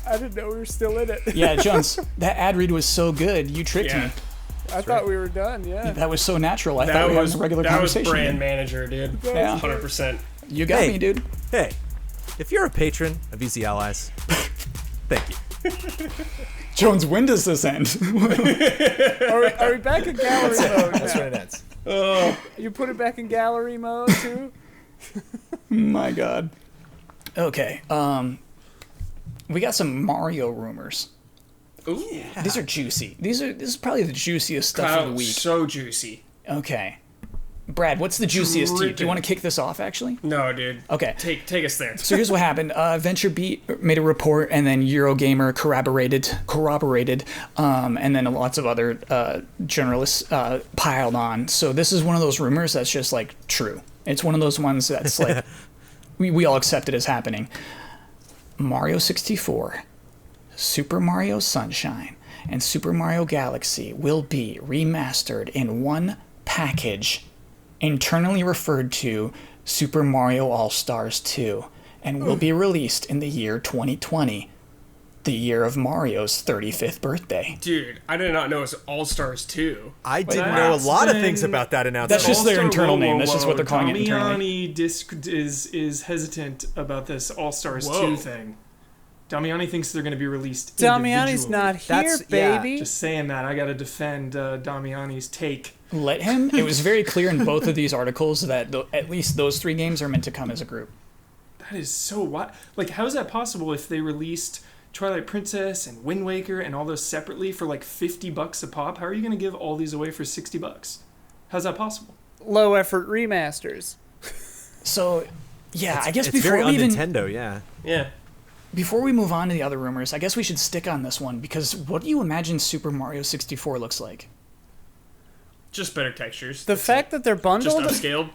I didn't know we were still in it. Yeah, Jones, that ad read was so good. You tricked Yeah. me. I thought we were done. Yeah. That was so natural. I That thought we were was having a regular that was conversation. brand manager, dude. Yeah. 100%. You got me, dude. Hey, if you're a patron of Easy Allies, thank you. Jones, when does this end? Are we back in gallery mode? That's now? when it ends. You put it back in gallery mode too? My God. Okay. We got some Mario rumors. Ooh. These are juicy. This is probably the juiciest stuff of the week. So juicy. Okay. Brad, what's the juiciest to you? Do you want to kick this off, actually? No, dude. Okay. Take us there. So here's what happened. VentureBeat made a report, and then Eurogamer corroborated, and then lots of other journalists piled on. So this is one of those rumors that's just like true. It's one of those ones that's like we all accept it as happening. Mario 64, Super Mario Sunshine, and Super Mario Galaxy will be remastered in one package, internally referred to Super Mario All-Stars 2, and will be released in the year 2020, the year of Mario's 35th birthday. Dude, I did not know it was All-Stars 2. I didn't know a lot of things about that announcement. That's just their internal name. That's Whoa, just what they're calling it internally. Damiani is hesitant about this All-Stars Whoa. 2 thing. Damiani thinks they're going to be released Damiani's individually. not here, That's- yeah, baby. Just saying that. I got to defend Damiani's take. Let him. It was very clear in both of these articles that at least those 3 games are meant to come as a group. That is so wild. Like, how is that possible if they released Twilight Princess and Wind Waker and all those separately for like $50 a pop? How are you going to give all these away for $60? How's that possible? Low effort remasters. So, yeah, I guess it's before very we even un-Nintendo, yeah. Yeah. before we move on to the other rumors, I guess we should stick on this one because what do you imagine Super Mario 64 looks like? Just better textures. The fact that they're Just bundled, upscaled.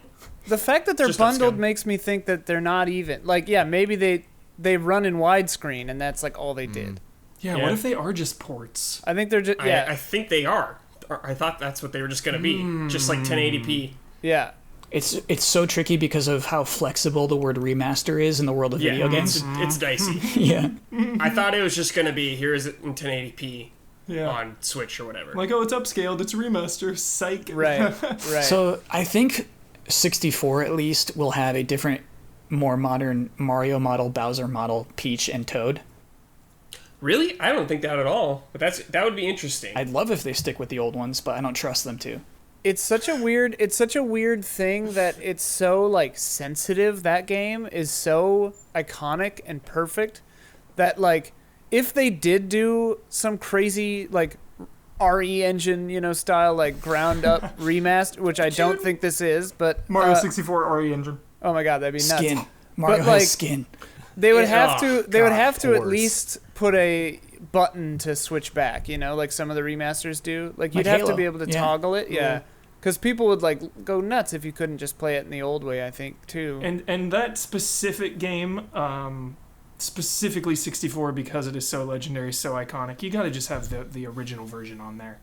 the fact that they're just bundled upscaled. makes me think that they're not even. Like, yeah, maybe they run in widescreen and that's like all they did. Yeah, Yeah. what if they are just ports? I think they're just I think they are. I thought that's what they were just going to be. Just like 1080p. yeah. It's so tricky because of how flexible the word remaster is in the world of Yeah, video games. it's dicey. Yeah. I thought it was just going to be, here's it in 1080p Yeah. on Switch or whatever. Like, oh, it's upscaled. It's a remaster. Psych. Right. Right. So I think 64 at least will have a different, more modern Mario model, Bowser model, Peach, and Toad. Really? I don't think that at all. But that would be interesting. I'd love if they stick with the old ones, but I don't trust them to. It's such a weird thing that it's so like sensitive. That game is so iconic and perfect that like if they did do some crazy like RE engine, style like ground up remaster, which I don't think this is, but Mario 64 RE engine. oh my god, that'd be nuts. Skin. Mario But, has like, skin. They would Yeah, have to. oh, They would God, have of to at course. least put a button to switch back. Like some of the remasters do. Like you'd Like have to Halo. be able to Yeah. toggle it. Yeah, because people would like go nuts if you couldn't just play it in the old way. I think too. And that specific game, specifically 64, because it is so legendary, so iconic, you got to just have the original version on there,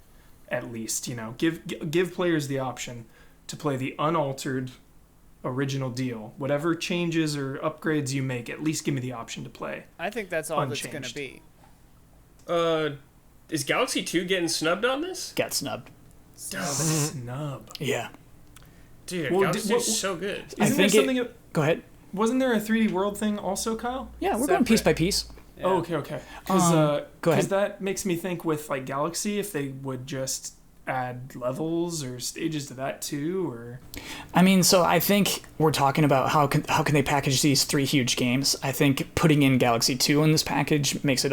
at least. Give players the option to play the unaltered original deal. Whatever changes or upgrades you make, at least give me the option to play. I think that's all that's gonna Unchanged. be. Is Galaxy 2 getting snubbed on this? Got snubbed. Snub. Yeah. Dude, Well, Galaxy 2 what- is so good. I Isn't there think something? Go ahead. Wasn't there a 3D World thing also, Kyle? Yeah, we're going piece Separate. by piece. Yeah. Oh, okay. Go ahead. Because that makes me think with like Galaxy, if they would just add levels or stages to that too, or I mean, so I think we're talking about how can they package these three huge games. I think putting in Galaxy 2 in this package makes it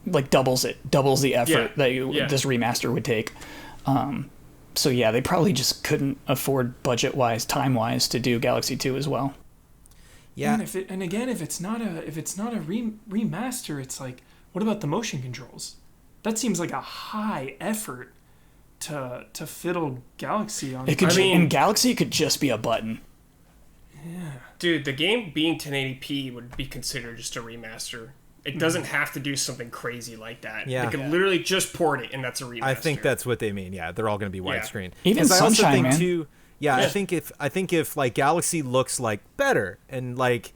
like doubles the effort Yeah. that this remaster would take. So yeah, they probably just couldn't afford budget-wise, time-wise to do Galaxy 2 as well. Yeah. And if it's not a remaster, it's like, what about the motion controls? That seems like a high effort to fiddle Galaxy on. It could I mean- in Galaxy it could just be a button. Dude, the game being 1080p would be considered just a remaster. It doesn't have to do something crazy like that. Yeah. They could literally just port it, and that's a remaster. I think that's what they mean. Yeah, they're all going to be Yeah. widescreen. Even 'Cause I also Sunshine, think man. too. Yeah, Yeah. I think if like Galaxy looks like better and like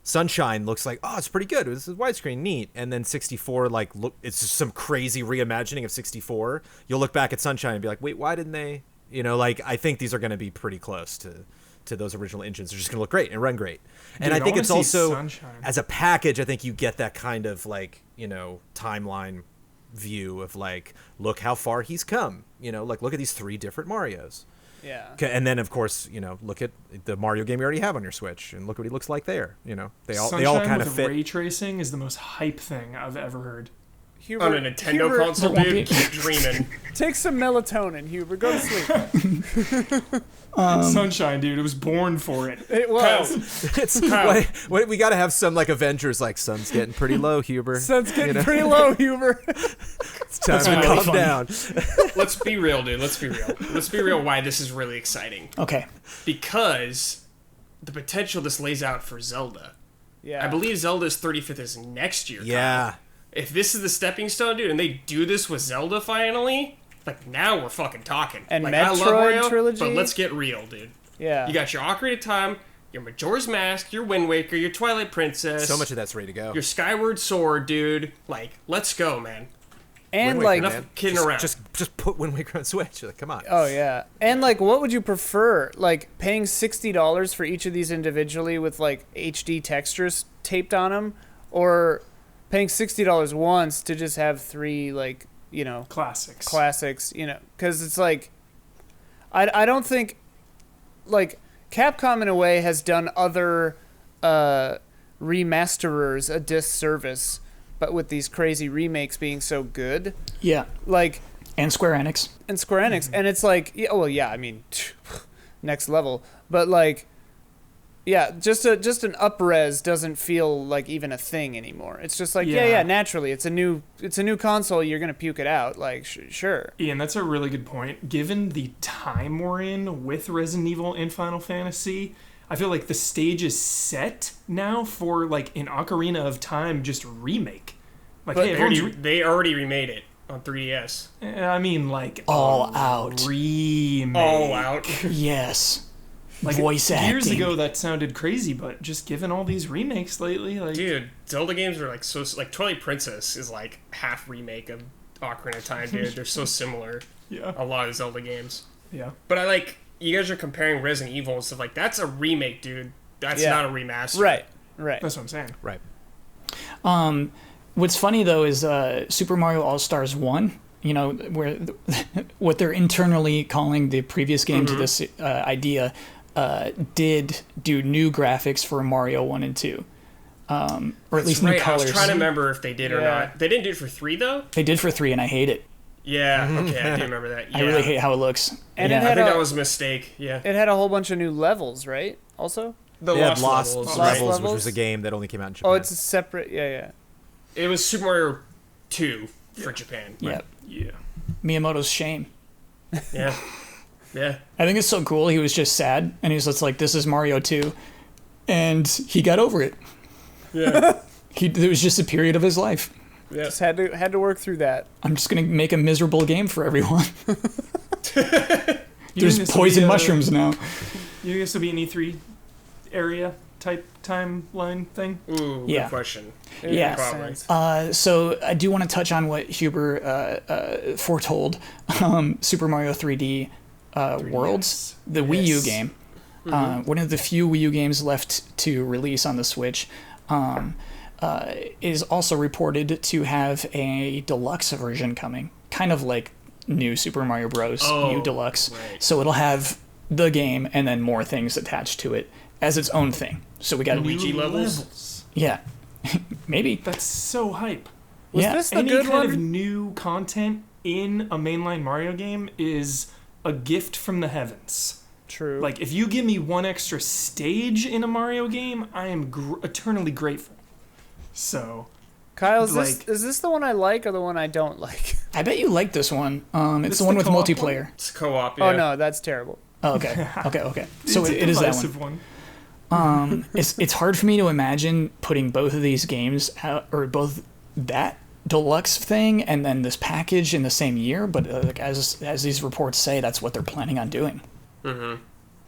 Sunshine looks like, oh, it's pretty good. This is widescreen, neat. And then 64, like, look, it's just some crazy reimagining of 64. You'll look back at Sunshine and be like, wait, why didn't they? I think these are going to be pretty close to those original engines. They're just going to look great and run great. And Dude, I think wanna it's see also, Sunshine. as a package, I think you get that kind of like, timeline view of like, look how far he's come. Like, look at these 3 different Marios. Yeah. Okay, and then of course, look at the Mario game you already have on your Switch, and look what he looks like there. They all Sunshine kind of with fit. ray tracing is the most hype thing I've ever heard. Hubert, On a Nintendo Hubert, console, won't dude, be- keep dreaming. Take some melatonin, Hubert. Go to sleep. Sunshine, dude, it was born for it. It was. It's Kyle. what, we got to have some like Avengers, like sun's getting pretty low, Huber. Sun's getting pretty low, Hubert. It's time to really calm funny. down. Let's be real, dude. Let's be real. Let's be real why this is really exciting. Okay. Because the potential this lays out for Zelda. Yeah. I believe Zelda's 35th is next year. Yeah, If this is the stepping stone, dude, and they do this with Zelda finally, like, now we're fucking talking. And like, I love Metroid Mario, trilogy? but let's get real, dude. Yeah. You got your Ocarina of Time, your Majora's Mask, your Wind Waker, your Twilight Princess. so much of that's ready to go. Your Skyward Sword, dude. Like, let's go, man. and Wind like, Waker, enough kidding around. Just put Wind Waker on Switch. Like, come on. oh yeah, and like, what would you prefer? Like paying $60 for each of these individually with like HD textures taped on them, or paying $60 once to just have 3 like Classics. classics? Because it's like, I don't think like Capcom in a way has done other remasterers a disservice, but with these crazy remakes being so good, Yeah. like. And Square Enix. And Square Enix, and it's like, yeah, well, yeah, I mean, next level, but like, yeah, just an up-res doesn't feel like even a thing anymore. It's just like, yeah, Yeah. naturally, it's a new console, you're gonna puke it out, like, sure. Ian, that's a really good point. Given the time we're in with Resident Evil and Final Fantasy, I feel like the stage is set now for like an Ocarina of Time just remake. Like, But hey, They already remade it on 3DS. I mean, like All out. Oh, remake. All out. Yes. Like Voice years acting. ago, that sounded crazy, but just given all these remakes lately, like Dude, Zelda games are like so... Like, Twilight Princess is like half remake of Ocarina of Time, dude. They're so similar. yeah, A lot of Zelda games. yeah. But I like... You guys are comparing Resident Evil and stuff like... That's a remake, dude. That's Yeah. not a remaster. Right. That's what I'm saying. Right. What's funny though is Super Mario All Stars 1 where what they're internally calling the previous game to this idea did do new graphics for Mario 1 and 2. Or at least new colors. I was trying to remember if they did or not. They didn't do it for 3, though? They did for 3, and I hate it. Yeah, okay, I do remember that. Yeah. I really hate how it looks. And yeah. it had I think that was a mistake, yeah. It had a whole bunch of new levels, right? Also? The They had Lost Lost Levels, Levels, right? which was a game that only came out in Japan. Oh, it's a separate, yeah. It was Super Mario 2 for Japan. Yeah. Yeah. Miyamoto's shame. Yeah. Yeah. I think it's so cool. He was just sad, and he was just like, "This is Mario 2," and he got over it. Yeah. It was just a period of his life. Yeah. Just had to work through that. I'm just gonna make a miserable game for everyone. You There's think this will poison be mushrooms now. You think this will be an E3 area type timeline thing? Ooh, Yeah. good question. Yeah. Probably. So I do want to touch on what Huber foretold. Super Mario 3D Worlds, the Wii U game. One of the few Wii U games left to release on the Switch. Is also reported to have a deluxe version coming, kind of like new Super Mario Bros. U Deluxe. Right. So it'll have the game and then more things attached to it as its own thing. So we got Luigi New levels? yeah, maybe. That's so hype. Was Yeah. this the Any good kind one? of new content in a mainline Mario game is a gift from the heavens. True. Like, if you give me one extra stage in a Mario game, I am eternally grateful. So, Kyle, is like- this the one I like or the one I don't like? I bet you like this one. It's This the one the with co-op multiplayer. It's co-op, yeah. Oh no, that's terrible. Oh, okay. So it's a it is that divisive one. one. It's hard for me to imagine putting both of these games out, or both that deluxe thing and then this package in the same year. But like, as these reports say, that's what they're planning on doing.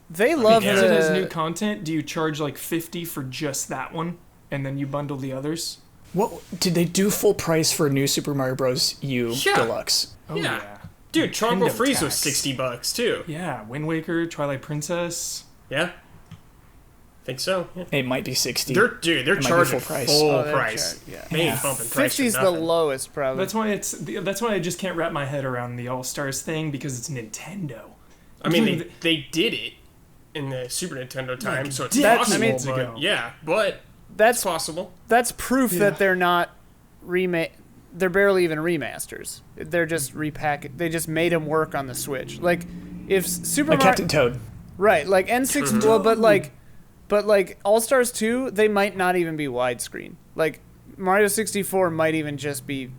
They love Because it has new the content, do you charge like $50 for just that one, and then you bundle the others? What did they do full price for new Super Mario Bros. U Yeah. Deluxe? Oh Yeah. yeah. Dude, Tropical Nintendo Freeze was tax. $60 too. Yeah, Wind Waker, Twilight Princess. Yeah. Think so. Yeah. It might be 60. They're might be charging full price. full Oh, they're price. yeah. They ain't Yeah. bumping price 50's for the nothing. lowest probably. That's why I just can't wrap my head around the All Stars thing, because it's Nintendo. I mean, they did it in the Super Nintendo time, so it's decades possible. ago. But yeah, but it's that's possible. that's proof Yeah. that they're not they're barely even remasters. They're just They just made them work on the Switch. Like if Super Like Mario, Captain Toad. right? Like N6. Well, but like All Stars 2, they might not even be widescreen. Like Mario 64 might even just be,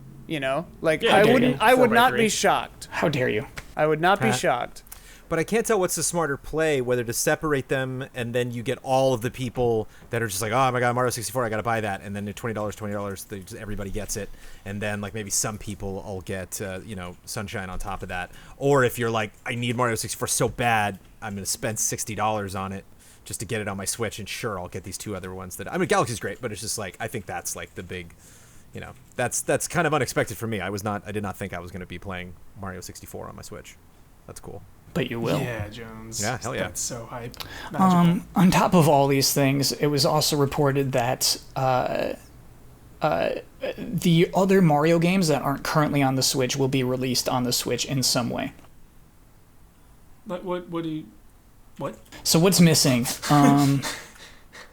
like Yeah, I dare wouldn't. you. I would 4:3. not be shocked. How dare you? I would not be shocked. But I can't tell what's the smarter play, whether to separate them and then you get all of the people that are just like, oh my god, Mario 64, I gotta buy that, and then at $20, everybody gets it, and then like maybe some people will get Sunshine on top of that. Or if you're like, I need Mario 64 so bad, I'm gonna spend $60 on it just to get it on my Switch, and sure, I'll get these two other ones that Galaxy's great, but it's just like I think that's like the big, that's kind of unexpected for me. I did not think I was gonna be playing Mario 64 on my Switch. That's cool. But you will. Yeah, Jones. Yeah, hell yeah. That's so hype. Magical. On top of all these things, it was also reported that the other Mario games that aren't currently on the Switch will be released on the Switch in some way. What do you... What? So what's missing?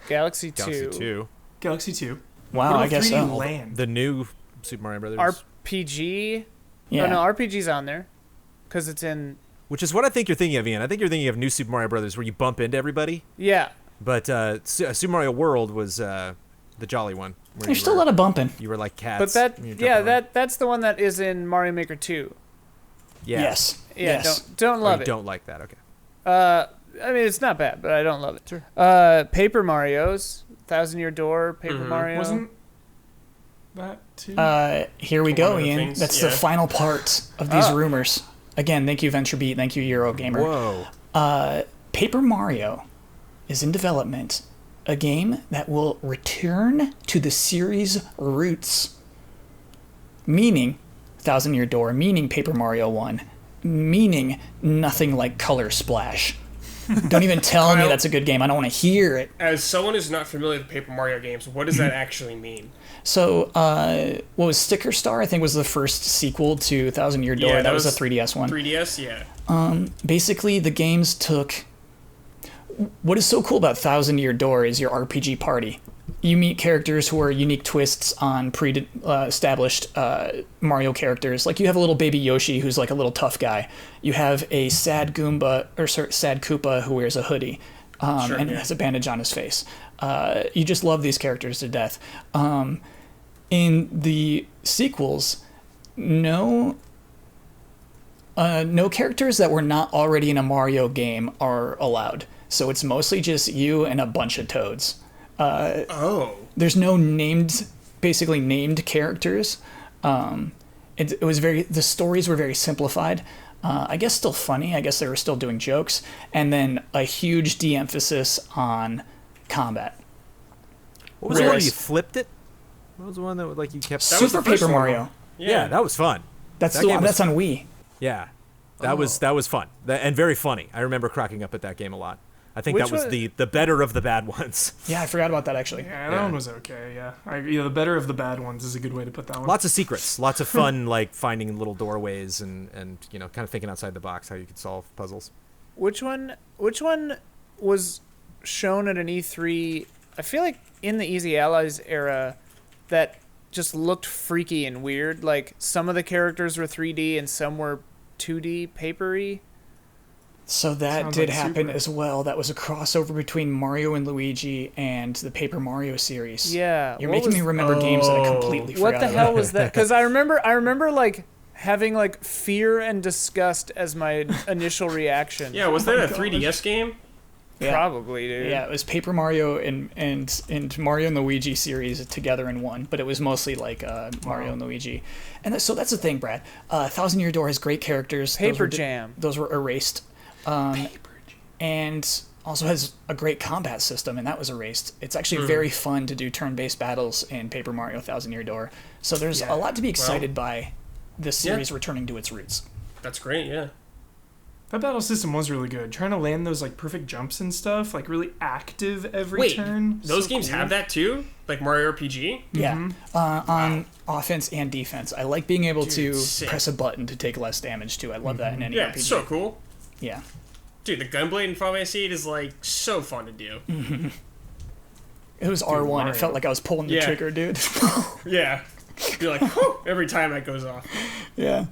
Galaxy 2. Galaxy 2. Galaxy 2. Wow, What I about guess 3D so. Land? The new Super Mario Brothers. RPG. Yeah. Oh no, RPG's on there, because it's in. Which is what I think you're thinking of, Ian. I think you're thinking of New Super Mario Brothers, where you bump into everybody. Yeah. But Super Mario World was the jolly one. Where There's still a lot of bumping. You were like cats. But that, and you jumped around. that's the one that is in Mario Maker 2. Yeah. Yes. Yeah, Yes. don't Oh, love you it. don't like that, okay. I mean, it's not bad, but I don't love it. Paper Mario's, Thousand Year Door, Paper Mario. Wasn't that too? Here we One go, of the Ian. things, That's yeah. the final part of these rumors. Again, thank you, VentureBeat. Thank you, Eurogamer. Whoa. Paper Mario is in development. A game that will return to the series' roots. Meaning Thousand Year Door, meaning Paper Mario 1, meaning nothing like Color Splash. Don't even tell me that's a good game. I don't want to hear it. As someone who's not familiar with Paper Mario games, what does that actually mean? So, what was Sticker Star? I think was the first sequel to Thousand Year Door. Yeah, that was a 3DS one. 3DS, yeah. Basically, the games took. What is so cool about Thousand Year Door is your RPG party. You meet characters who are unique twists on pre-established Mario characters. Like you have a little baby Yoshi who's like a little tough guy. You have a sad Koopa who wears a hoodie and has a bandage on his face. You just love these characters to death. In the sequels, no characters that were not already in a Mario game are allowed. So it's mostly just you and a bunch of toads. There's no basically named characters. It was the stories were very simplified. I guess still funny. I guess they were still doing jokes. And then a huge de-emphasis on combat. What was the one where you flipped it? What was the one that like you kept? That was Super the first Paper one. Mario. Yeah, that was fun. That's That the game one. was That's on Wii. Yeah, that was fun and very funny. I remember cracking up at that game a lot. I think Which that was one- the better of the bad ones. Yeah, I forgot about that actually. Yeah, that one was okay. Yeah, the better of the bad ones is a good way to put that one. Lots of secrets, lots of fun, like finding little doorways and kind of thinking outside the box how you could solve puzzles. Which one was shown at an E3? I feel like in the Easy Allies era that just looked freaky and weird. Like some of the characters were 3D and some were 2D papery. So that Sounds did like happen Super. as well. That was a crossover between Mario and Luigi and the Paper Mario series. Yeah. You're what making was- me remember games that I completely What forgot the about. hell was that? Because I remember like having like fear and disgust as my initial reaction. Yeah, was that a 3DS game? Yeah. Probably, dude. Yeah, it was Paper Mario and Mario and Luigi series together in one, but it was mostly like Mario and Luigi. And so that's the thing, Brad. Thousand Year Door has great characters. Paper Jam. Those were erased. And also has a great combat system, and that was erased. It's actually very fun to do turn-based battles in Paper Mario Thousand Year Door. So there's a lot to be excited by this series returning to its roots. That's great, yeah. That battle system was really good. Trying to land those like perfect jumps and stuff, like really active every turn. Those So games cool. have that too? Like Mario RPG? Yeah, on offense and defense. I like being able to sick. press a button to take less damage too. I love that in any Yeah, RPG. it's so cool. Yeah. Dude, the Gunblade in Final Fantasy VIII is like so fun to do. It was R1. Mario. It felt like I was pulling the Yeah. trigger, dude. Yeah. You're like, whew, every time that goes off. Yeah.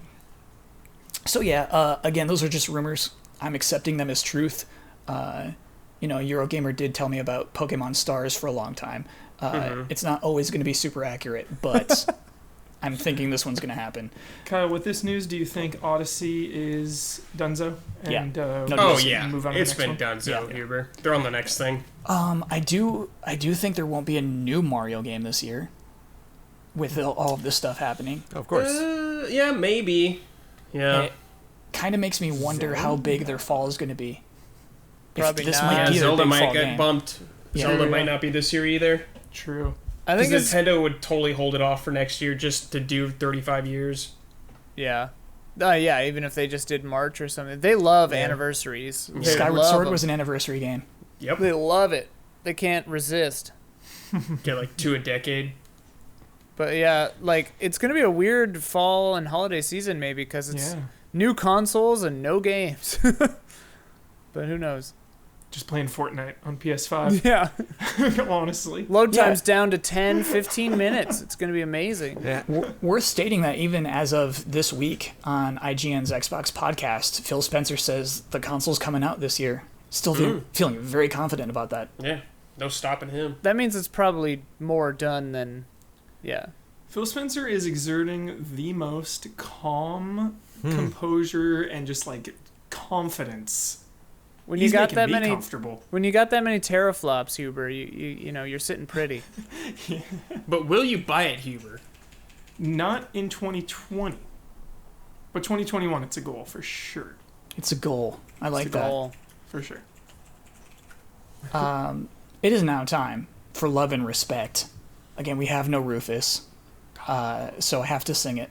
So yeah, again, those are just rumors. I'm accepting them as truth. Eurogamer did tell me about Pokemon Stars for a long time. It's not always going to be super accurate, but I'm thinking this one's going to happen. Kyle, with this news, do you think Odyssey is donezo? Yeah. And, No, Oh Yes, yeah, move on to the it's next been one? done, so Yeah. Huber. They're on the next thing. I do think there won't be a new Mario game this year with all of this stuff happening. Of course. Yeah, maybe. Yeah. It kind of makes me wonder how big their fall is going to be. Probably this not. might Yeah, be their Zelda big might fall get game. bumped. Yeah. Zelda Yeah. might not be this year either. True. I think Because it's Nintendo would totally hold it off for next year just to do 35 years. yeah. Yeah, even if they just did March or something. They love anniversaries. They Skyward love Sword them. was an anniversary game. Yep. They love it. They can't resist. Get like 2 a decade. But yeah, like it's gonna be a weird fall and holiday season maybe because it's Yeah. new consoles and no games. But who knows? Just playing Fortnite on PS5. Yeah. Honestly. Load Yeah. time's down to 10, 15 minutes. It's gonna be amazing. Yeah. Worth stating that even as of this week on IGN's Xbox podcast, Phil Spencer says the console's coming out this year. Still feeling very confident about that. Yeah. No stopping him. That means it's probably more done than yeah. Phil Spencer is exerting the most calm composure and just like confidence. When He's you got making that me many comfortable. when you got that many teraflops, Huber, you know, you're sitting pretty. But will you buy it, Huber? Not in 2020, but 2021. It's a goal for sure. It's a goal. I like It's a that. goal. For sure. It is now time for Love and Respect. Again, we have no Rufus, so I have to sing it.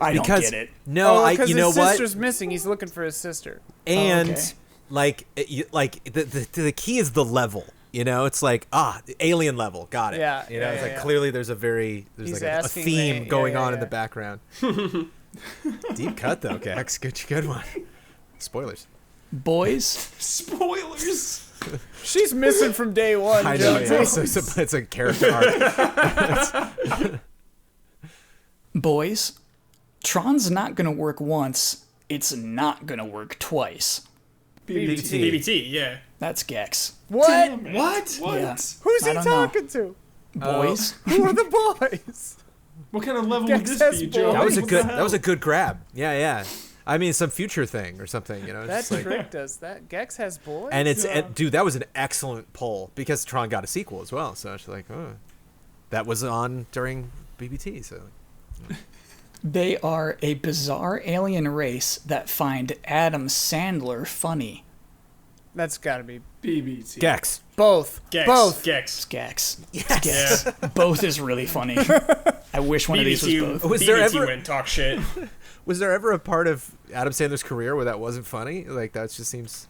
I don't because get it. no, because you know his what? sister's missing. He's looking for his sister. And okay. the key is the level. You know, it's like alien level. Got it. Yeah, You know, yeah, it's yeah, like yeah. clearly there's He's like a asking theme the- going yeah, on in yeah. the background. Deep cut though, Gex. Good one. Spoilers. Boys, Spoilers. She's missing from day one. I know. Jonesy. Yeah, it's a character arc. boys, Tron's not gonna work once. It's not gonna work twice. BBT, yeah. That's Gex. What? Damn it. What? Yeah. Who's I he don't know. talking to? Boys, Who are the boys? What kind of level would Gex this has be, Joe? balls. That was a What good. the That was a hell? good grab. Yeah. I mean, some future thing or something. You know. That just like, tricked us. That Gex has boys. and it's Yeah. dude, that was an excellent poll because Tron got a sequel as well. So it's like, that was on during BBT. So they are a bizarre alien race that find Adam Sandler funny. That's got to be BBT. Gex. both. Gex. Both. Gex. Gex. Yes. Gex. Both is really funny. I wish one of these was BBT, both. Was there BBT ever- went talk shit. Was there ever a part of Adam Sandler's career where that wasn't funny? Like that just seems.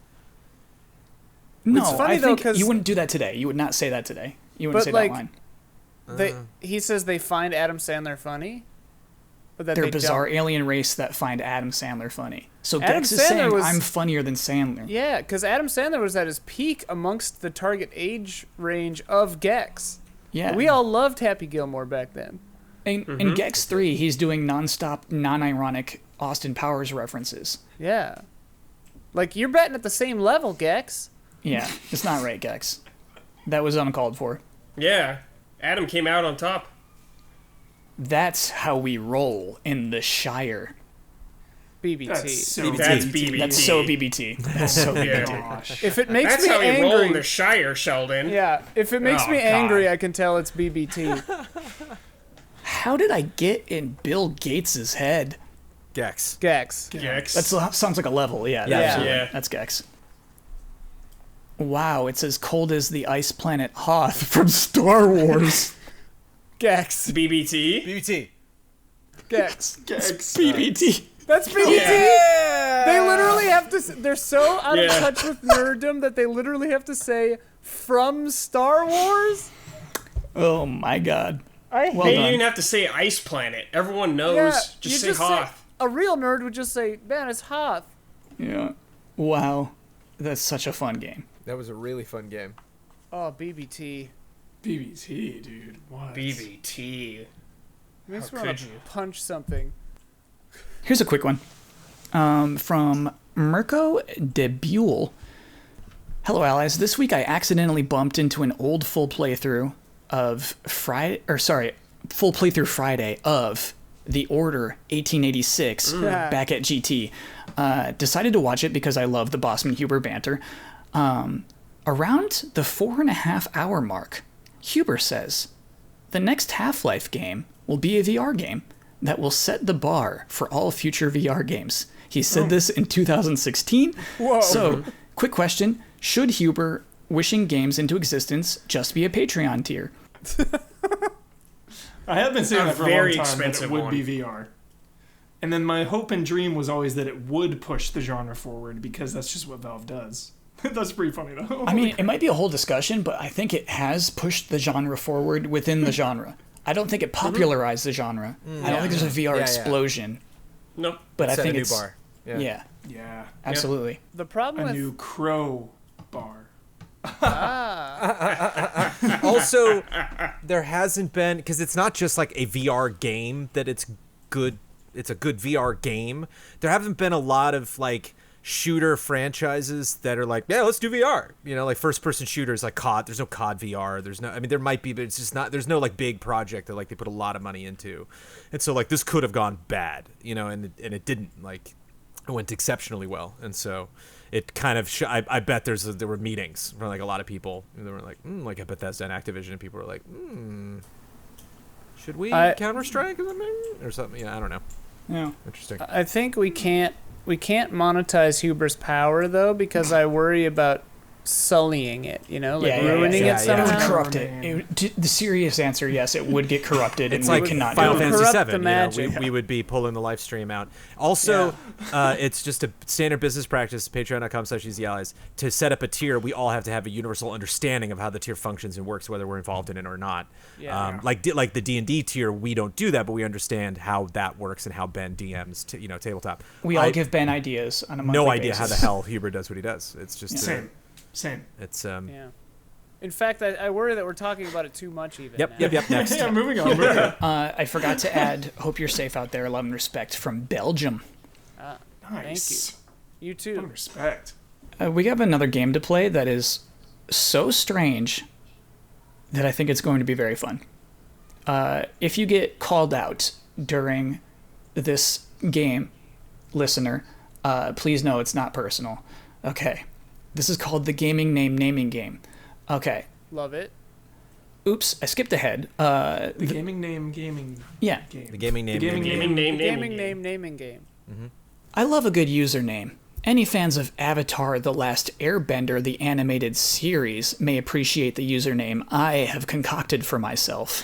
No, It's funny I though, think 'cause- you wouldn't do that today. You would not say that today. You wouldn't But, say like, that line. He says they find Adam Sandler funny. But that They're they a bizarre don't. alien race that find Adam Sandler funny. So Adam Gex is Sandler saying was- I'm funnier than Sandler. Yeah, because Adam Sandler was at his peak amongst the target age range of Gex. Yeah. We all loved Happy Gilmore back then. In Gex 3, he's doing nonstop, non-ironic Austin Powers references. Yeah. Like, you're betting at the same level, Gex. Yeah, it's not right, Gex. That was uncalled for. Yeah. Adam came out on top. That's how we roll in the Shire. BBT. That's so BBT. That's BBT. BBT. That's so BBT. That's so Yeah. BBT. Gosh. If it makes That's me how we roll in angry, the Shire, Sheldon. yeah. If it makes Oh, me God. angry, I can tell it's BBT. How did I get in Bill Gates's head? Gex. Gex. Gex. That sounds like a level. Yeah, Yeah. absolutely. Yeah. That's Gex. Wow, it's as cold as the ice planet Hoth from Star Wars. Gex. BBT. BBT. Gex. Gex. BBT. That's BBT. Yeah. They literally have to. They're so out of Yeah. touch with nerddom that they literally have to say from Star Wars. Oh my god. I Well They done. didn't even have to say Ice Planet. Everyone knows. Yeah, just you say Hoth. a real nerd would just say, "Man, it's Hoth." Yeah. Wow. That's such a fun game. That was a really fun game. Oh, BBT. BBT, dude. What? BBT. Makes How me want could to you? punch something. Here's a quick one. From Mirko de Buell. Hello, allies. This week I accidentally bumped into an old full playthrough Friday of The Order 1886 back at GT. Decided to watch it because I love the Bossman Huber banter. Around the 4.5 hour mark, Huber says, the next Half-Life game will be a VR game that will set the bar for all future VR games. He said this in 2016. Whoa. So, quick question. Should Huber wishing games into existence just be a Patreon tier? I have been saying A that for a very long time that it expensive would one. be VR. And then my hope and dream was always that it would push the genre forward because that's just what Valve does. That's pretty funny though. I mean, it might be a whole discussion, but I think it has pushed the genre forward within the genre. I don't think it popularized the genre. I don't think there's a VR Yeah. explosion, Nope. but I Set think a new it's bar. yeah, yeah, absolutely. The problem a with new crow bar. Also, there hasn't been, because it's not just like a VR game that it's good. It's a good VR game. There haven't been a lot of like shooter franchises that are like, yeah, let's do VR. You know, like first person shooters like COD. There's no COD VR. There's no. I mean, there might be, but it's just not. There's no like big project that like they put a lot of money into, and so like this could have gone bad. You know, and it didn't. Like it went exceptionally well, and so. It kind of, I bet there were meetings for like a lot of people. And they were like at Bethesda and Activision, and people were like, should we Counter-Strike or something? Yeah, I don't know. Yeah. Interesting. I think we can't monetize Huber's power though because I worry about sullying it, like Yeah, ruining yeah, it yeah. somehow. It would Oh, corrupt man. The serious answer, yes, it would get corrupted, and It's we like cannot Final do it. Fantasy Corrupt the VII. magic. We would be pulling the live stream out. Also, it's just a standard business practice, patreon.com/easyallies, to set up a tier. We all have to have a universal understanding of how the tier functions and works, whether we're involved in it or not. Yeah. Like the D&D tier, we don't do that, but we understand how that works and how Ben DMs, tabletop. We all give Ben ideas on a monthly no idea basis. how the hell Hubert does what he does. It's just Same. It's Yeah. In fact, I worry that we're talking about it too much even. Yep. now. Next. Yeah, moving on. I forgot to add, hope you're safe out there, love and respect from Belgium. Nice. You What too. respect. We have another game to play that is so strange that I think it's going to be very fun. If you get called out during this game, listener, please know it's not personal. Okay. This is called the Gaming Name Naming Game. Okay. Love it. Oops, I skipped ahead. The gaming name gaming Yeah. game. The gaming name. gaming Gaming name, The naming gaming game. naming game. I love a good username. Any fans of Avatar The Last Airbender, the animated series, may appreciate the username I have concocted for myself.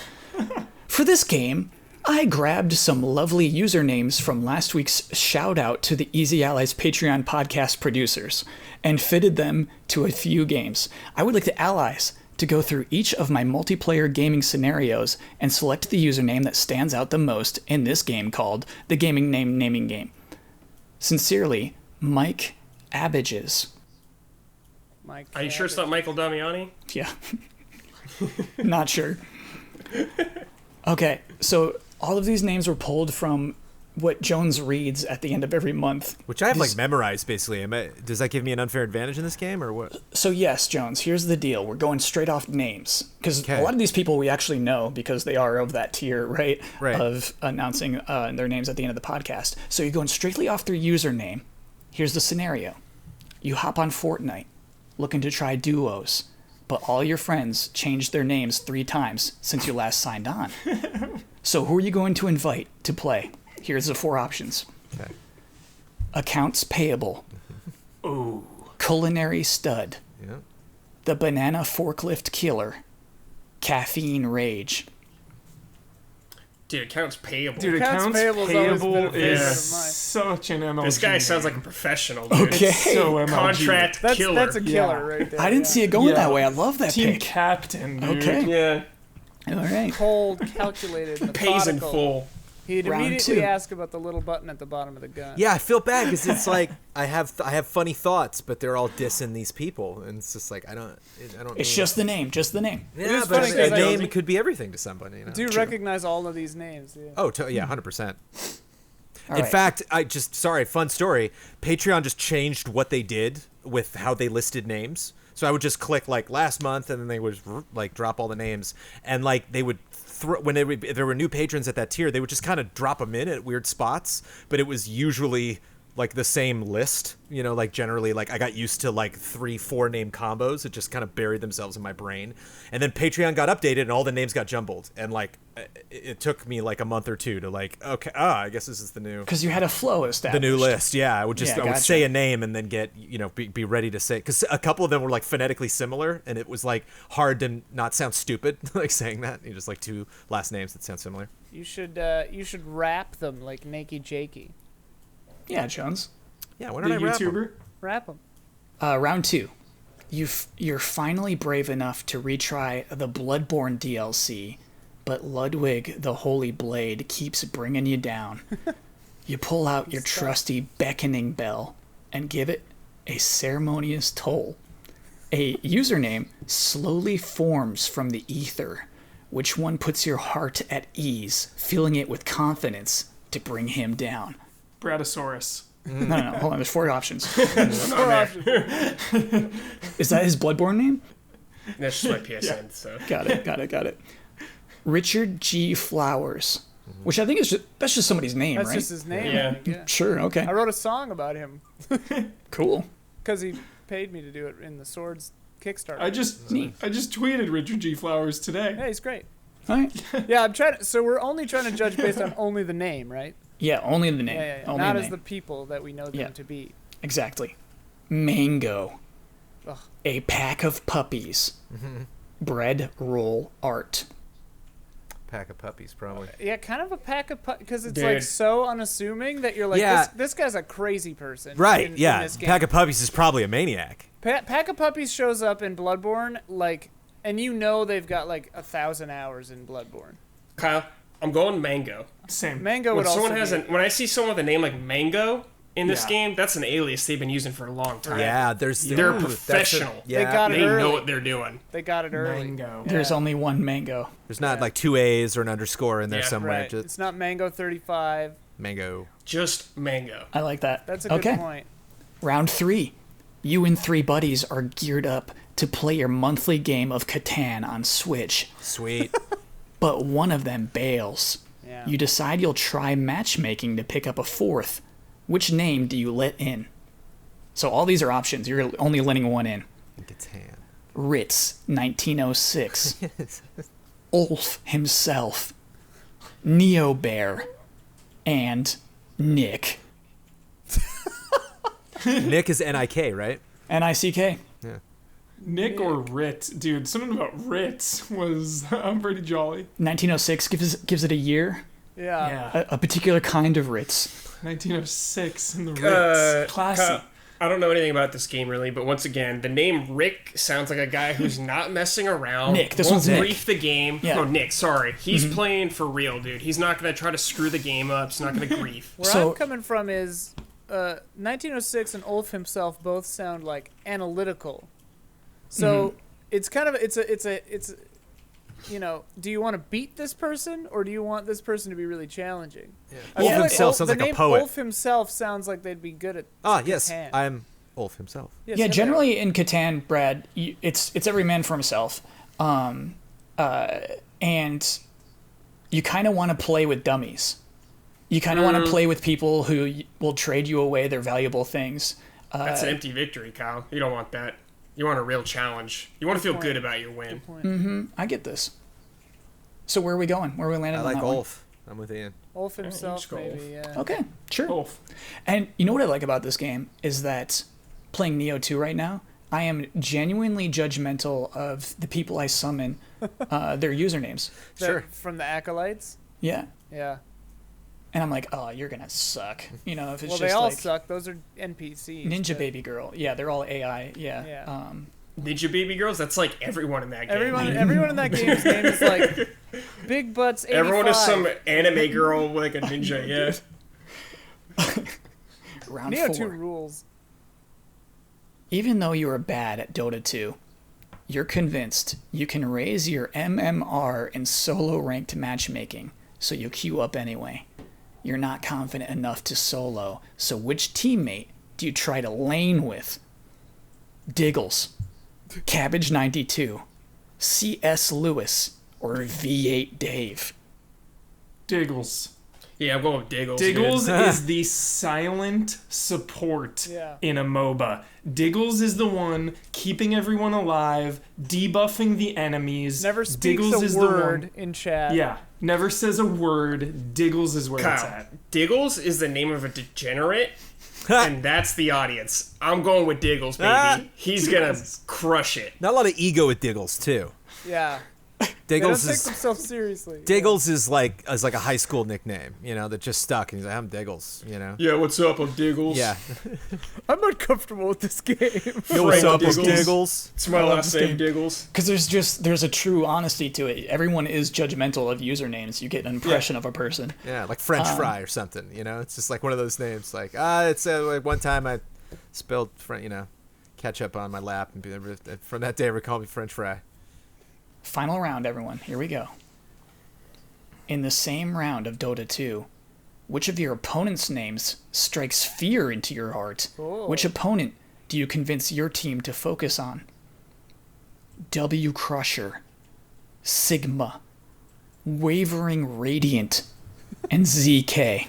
For this game, I grabbed some lovely usernames from last week's shout out to the Easy Allies Patreon podcast producers and fitted them to a few games. I would like the allies to go through each of my multiplayer gaming scenarios and select the username that stands out the most in this game called the Gaming Name Naming Game. Sincerely, Mike Abbages. Mike. Are you sure it's not Michael Damiani? Yeah. Not sure. Okay, so all of these names were pulled from what Jones reads at the end of every month. Which I have memorized basically. Does that give me an unfair advantage in this game or what? So yes, Jones, here's the deal. We're going straight off names. Because a lot of these people we actually know because they are of that tier, right? Right. Of announcing their names at the end of the podcast. So you're going strictly off their username. Here's the scenario. You hop on Fortnite, looking to try duos, but all your friends changed their names 3 times since you last signed on. So who are you going to invite to play? Here's the 4 options. Okay. Accounts payable. Oh. Culinary stud. Yeah. The banana forklift killer. Caffeine rage. Dude, accounts payable. Dude, Accounts accounts payable's always been payable a favorite is of mine. such an MLG. This guy sounds like a name. professional, dude. Okay. It's so MLG. Contract That's killer. that's a killer Yeah. right there. I didn't see it going Yeah. that way. I love that Team pick. captain, dude. Okay. Yeah. All right. Cold, calculated, Pays in methodical. full. He'd Round immediately 2. ask about the little button at the bottom of the gun. Yeah, I feel bad because it's like I have funny thoughts, but they're all dissing these people, and it's just like I don't. It's just the name. Just the name. Yeah, is but funny a 'cause I- name could be everything to somebody. You know? I do recognize all of these names. Yeah. Oh, yeah, 100%. All In right. fact, fun story. Patreon just changed what they did with how they listed names. So I would just click like last month, and then they would like drop all the names, and like they would if there were new patrons at that tier, they would just kind of drop them in at weird spots. But it was usually like the same list, like generally like I got used to like 3-4 name combos. It just kind of buried themselves in my brain. And then Patreon got updated and all the names got jumbled. And like it took me like a month or 2 to like, okay, I guess this is the new Because you had a flow established. the new list. Yeah, I would Yeah, I would gotcha. say a name and then get be ready to say, because a couple of them were like phonetically similar, and it was like hard to not sound stupid like saying that. You just like 2 last names that sound similar. You should rap them like Nakey Jakey. Yeah, Jones. Yeah, why The don't I rap 'em? YouTuber. Rap them. Round 2. You're finally brave enough to retry the Bloodborne DLC, but Ludwig the Holy Blade keeps bringing you down. You pull out your trusty beckoning bell and give it a ceremonious toll. A username slowly forms from the ether. Which one puts your heart at ease, filling it with confidence to bring him down? Bratosaurus. No, hold on. There's 4 options. 4 options. Is that his Bloodborne name? That's just my PSN, so. Got it. Richard G. Flowers, which I think is that's just somebody's name, That's right? just his name. Yeah. I think, yeah. Sure. Okay. I wrote a song about him Cool. because he paid me to do it in the Swords Kickstarter. I just Neat. tweeted Richard G. Flowers today. Yeah, he's great. All right. Yeah, I'm trying. So we're only trying to judge based on only the name, right? Yeah. Only the name. Yeah. Only Not the as name. the people that we know them Yeah. to be. Exactly. Mango. A pack of puppies. Bread roll art. Pack of puppies, probably. Yeah, kind of a pack of because it's Dude. like so unassuming that you're like, Yeah. this guy's a crazy person. Right, in yeah. this game. Pack of puppies is probably a maniac. Pack of Puppies shows up in Bloodborne, like, and you know they've got like 1,000 hours in Bloodborne. Kyle, I'm going Mango. Same. Mango When would also someone has be, when I see someone with a name like Mango in this Yeah. game, that's an alias they've been using for a long time. Yeah, They're that's a- professional. yeah, They got it They early. know what they're doing. They got it early. Mango. There's only one mango. there's not like 2 A's or an underscore in there Yeah, somewhere. Right. Just It's not Mango 35. mango. Just Mango. I like that. That's a good okay. point. Round 3. You and 3 buddies are geared up to play your monthly game of Catan on Switch, Sweet. but one of them bails. Yeah. You decide you'll try matchmaking to pick up a 4th. Which name do you let in? So all these are options. You're only letting one in. Catan. Ritz, 1906. Ulf himself. Neo Bear. And Nick. Nick is N-I-K, right? Nick. Nick or Ritz, dude. Something about Ritz was pretty jolly. 1906 gives it a year. Yeah. Yeah. A particular kind of Ritz. 1906 in the Ritz. Classy. Kyle, I don't know anything about this game really, but once again, the name Rick sounds like a guy who's not messing around. Nick, this won't one's Nick. brief the game. Yeah. Oh, Nick, sorry. He's playing for real, dude. He's not gonna try to screw the game up. He's not gonna grief. Where So- I'm coming from is 1906 and Ulf himself both sound like analytical. So it's kind of it's you know, do you want to beat this person or do you want this person to be really challenging? I Ulf feel himself sounds the like a name poet. Ulf himself sounds like they'd be good at. Ah, yes. Catan. I'm Ulf himself. Yes, Yeah, him generally in Catan, Brad, it's every man for himself, and you kind of want to play with dummies. You kind of want to play with people who will trade you away their valuable things. That's an empty victory, Kyle. You don't want that. You want a real challenge. You want to feel point. good about your win. Point. I get this. So where are we going? Where are we landing I on like that one? Ulf. I'm with Ian. Ulf himself, just go maybe. Ulf. Yeah. Okay, sure. Ulf. And you know what I like about this game is that playing Neo 2 right now, I am genuinely judgmental of the people I summon, their usernames. Sure. From the acolytes. Yeah. Yeah. And I'm like, oh, you're gonna suck. You know, if it's Well, just they all like suck. Those are NPCs. Ninja but Baby Girl. Yeah, they're all AI. Yeah. Yeah. Ninja Baby Girls? That's like everyone in that game. Everyone in that game's name is like Big Butts 85. Everyone is some anime girl with like a ninja, yeah. Round Neo 4. 2 rules. Even though you are bad at Dota 2, you're convinced you can raise your MMR in solo ranked matchmaking, so you queue up anyway. You're not confident enough to solo, so which teammate do you try to lane with? Diggles, Cabbage 92, C.S. Lewis, or V8 Dave? Diggles. Yeah, I'm going with Diggles. dude. Diggles is the silent support Yeah. in a MOBA. Diggles is the one keeping everyone alive, debuffing the enemies. Never speaks Diggles is a the word one. in chat. Yeah, never says a word. Diggles is where it's Kyle, at. Diggles is the name of a degenerate, and that's the audience. I'm going with Diggles, baby. He's gonna crush it. Not a lot of ego with Diggles too. Yeah. They don't Diggles take is themselves seriously. Diggles is like a high school nickname, you know, that just stuck. And he's like, I'm Diggles, you know. Yeah, what's up? I'm Diggles. Yeah. I'm uncomfortable with this game. Yo, what's Frank up, Diggles. Diggles? It's my love last this name, game. Diggles. Because there's a true honesty to it. Everyone is judgmental of usernames. You get an impression of a person. Yeah, like French fry or something, you know. It's just like one of those names. Like it's like one time I spilled ketchup on my lap, and from that day, they called me French fry. Final round, everyone. Here we go. In the same round of Dota 2, which of your opponent's names strikes fear into your heart? Oh. Which opponent do you convince your team to focus on? W Crusher, Sigma, Wavering Radiant, and ZK.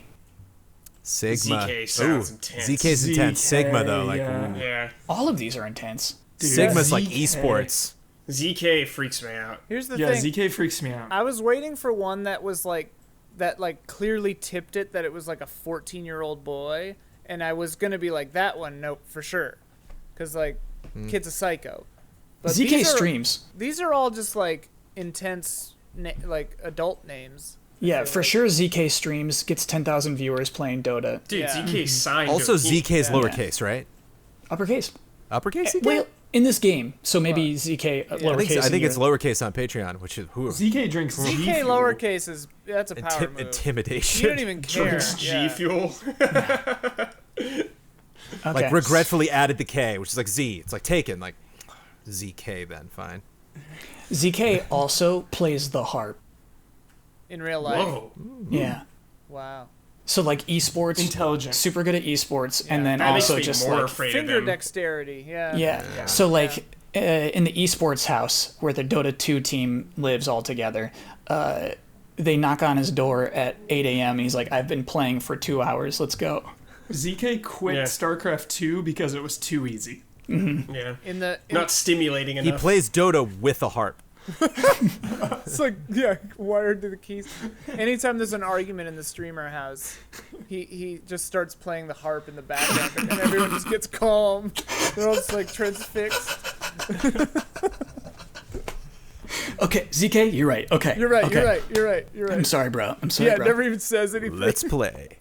Sigma. ZK sounds Ooh, intense. ZK's intense. Sigma though, like yeah. ooh. Yeah. All of these are intense. Dude, Sigma's like ZK. esports. ZK freaks me out. Here's the Yeah, thing. ZK freaks me out. I was waiting for one that was like clearly tipped it that it was like a 14-year-old boy, and I was gonna be like that one, nope, for sure, because like kid's a psycho. But ZK these are- streams. These are all just like intense, like adult names. Yeah, feel for like. sure ZK streams, gets 10,000 viewers playing Dota. Dude, Yeah. ZK signed. Also, to a team. ZK is lowercase, right? Uppercase. Uppercase ZK? Well, in this game, so maybe ZK lowercase. I think in it's your- lowercase on Patreon, which is ZK drinks G ZK Fuel. lowercase is that's a power move. intimidation. You don't even care. Drinks G Yeah. Fuel. Okay. Like regretfully added the K, which is like Z. It's like taken, like ZK then, fine. ZK also plays the harp. In real life. Whoa. Yeah. Wow. So like esports, Intelligent. super good at esports, and then That makes also me just more like afraid of Finger him. dexterity. Yeah. yeah. So like in the esports house where the Dota 2 team lives all together, they knock on his door at 8 a.m. and he's like, "I've been playing for 2 hours. Let's go." ZK quit Yeah. StarCraft 2 because it was too easy. Yeah. In the Not stimulating He enough. plays Dota with a harp. it's like wired to the keys. Anytime there's an argument in the streamer house, he just starts playing the harp in the background, and everyone just gets calm. They're all just like transfixed. Okay, ZK, you're right. Okay. You're right. Okay. You're right. You're right. You're right. I'm sorry, bro. I'm sorry, Yeah, bro. never even says anything. Let's play.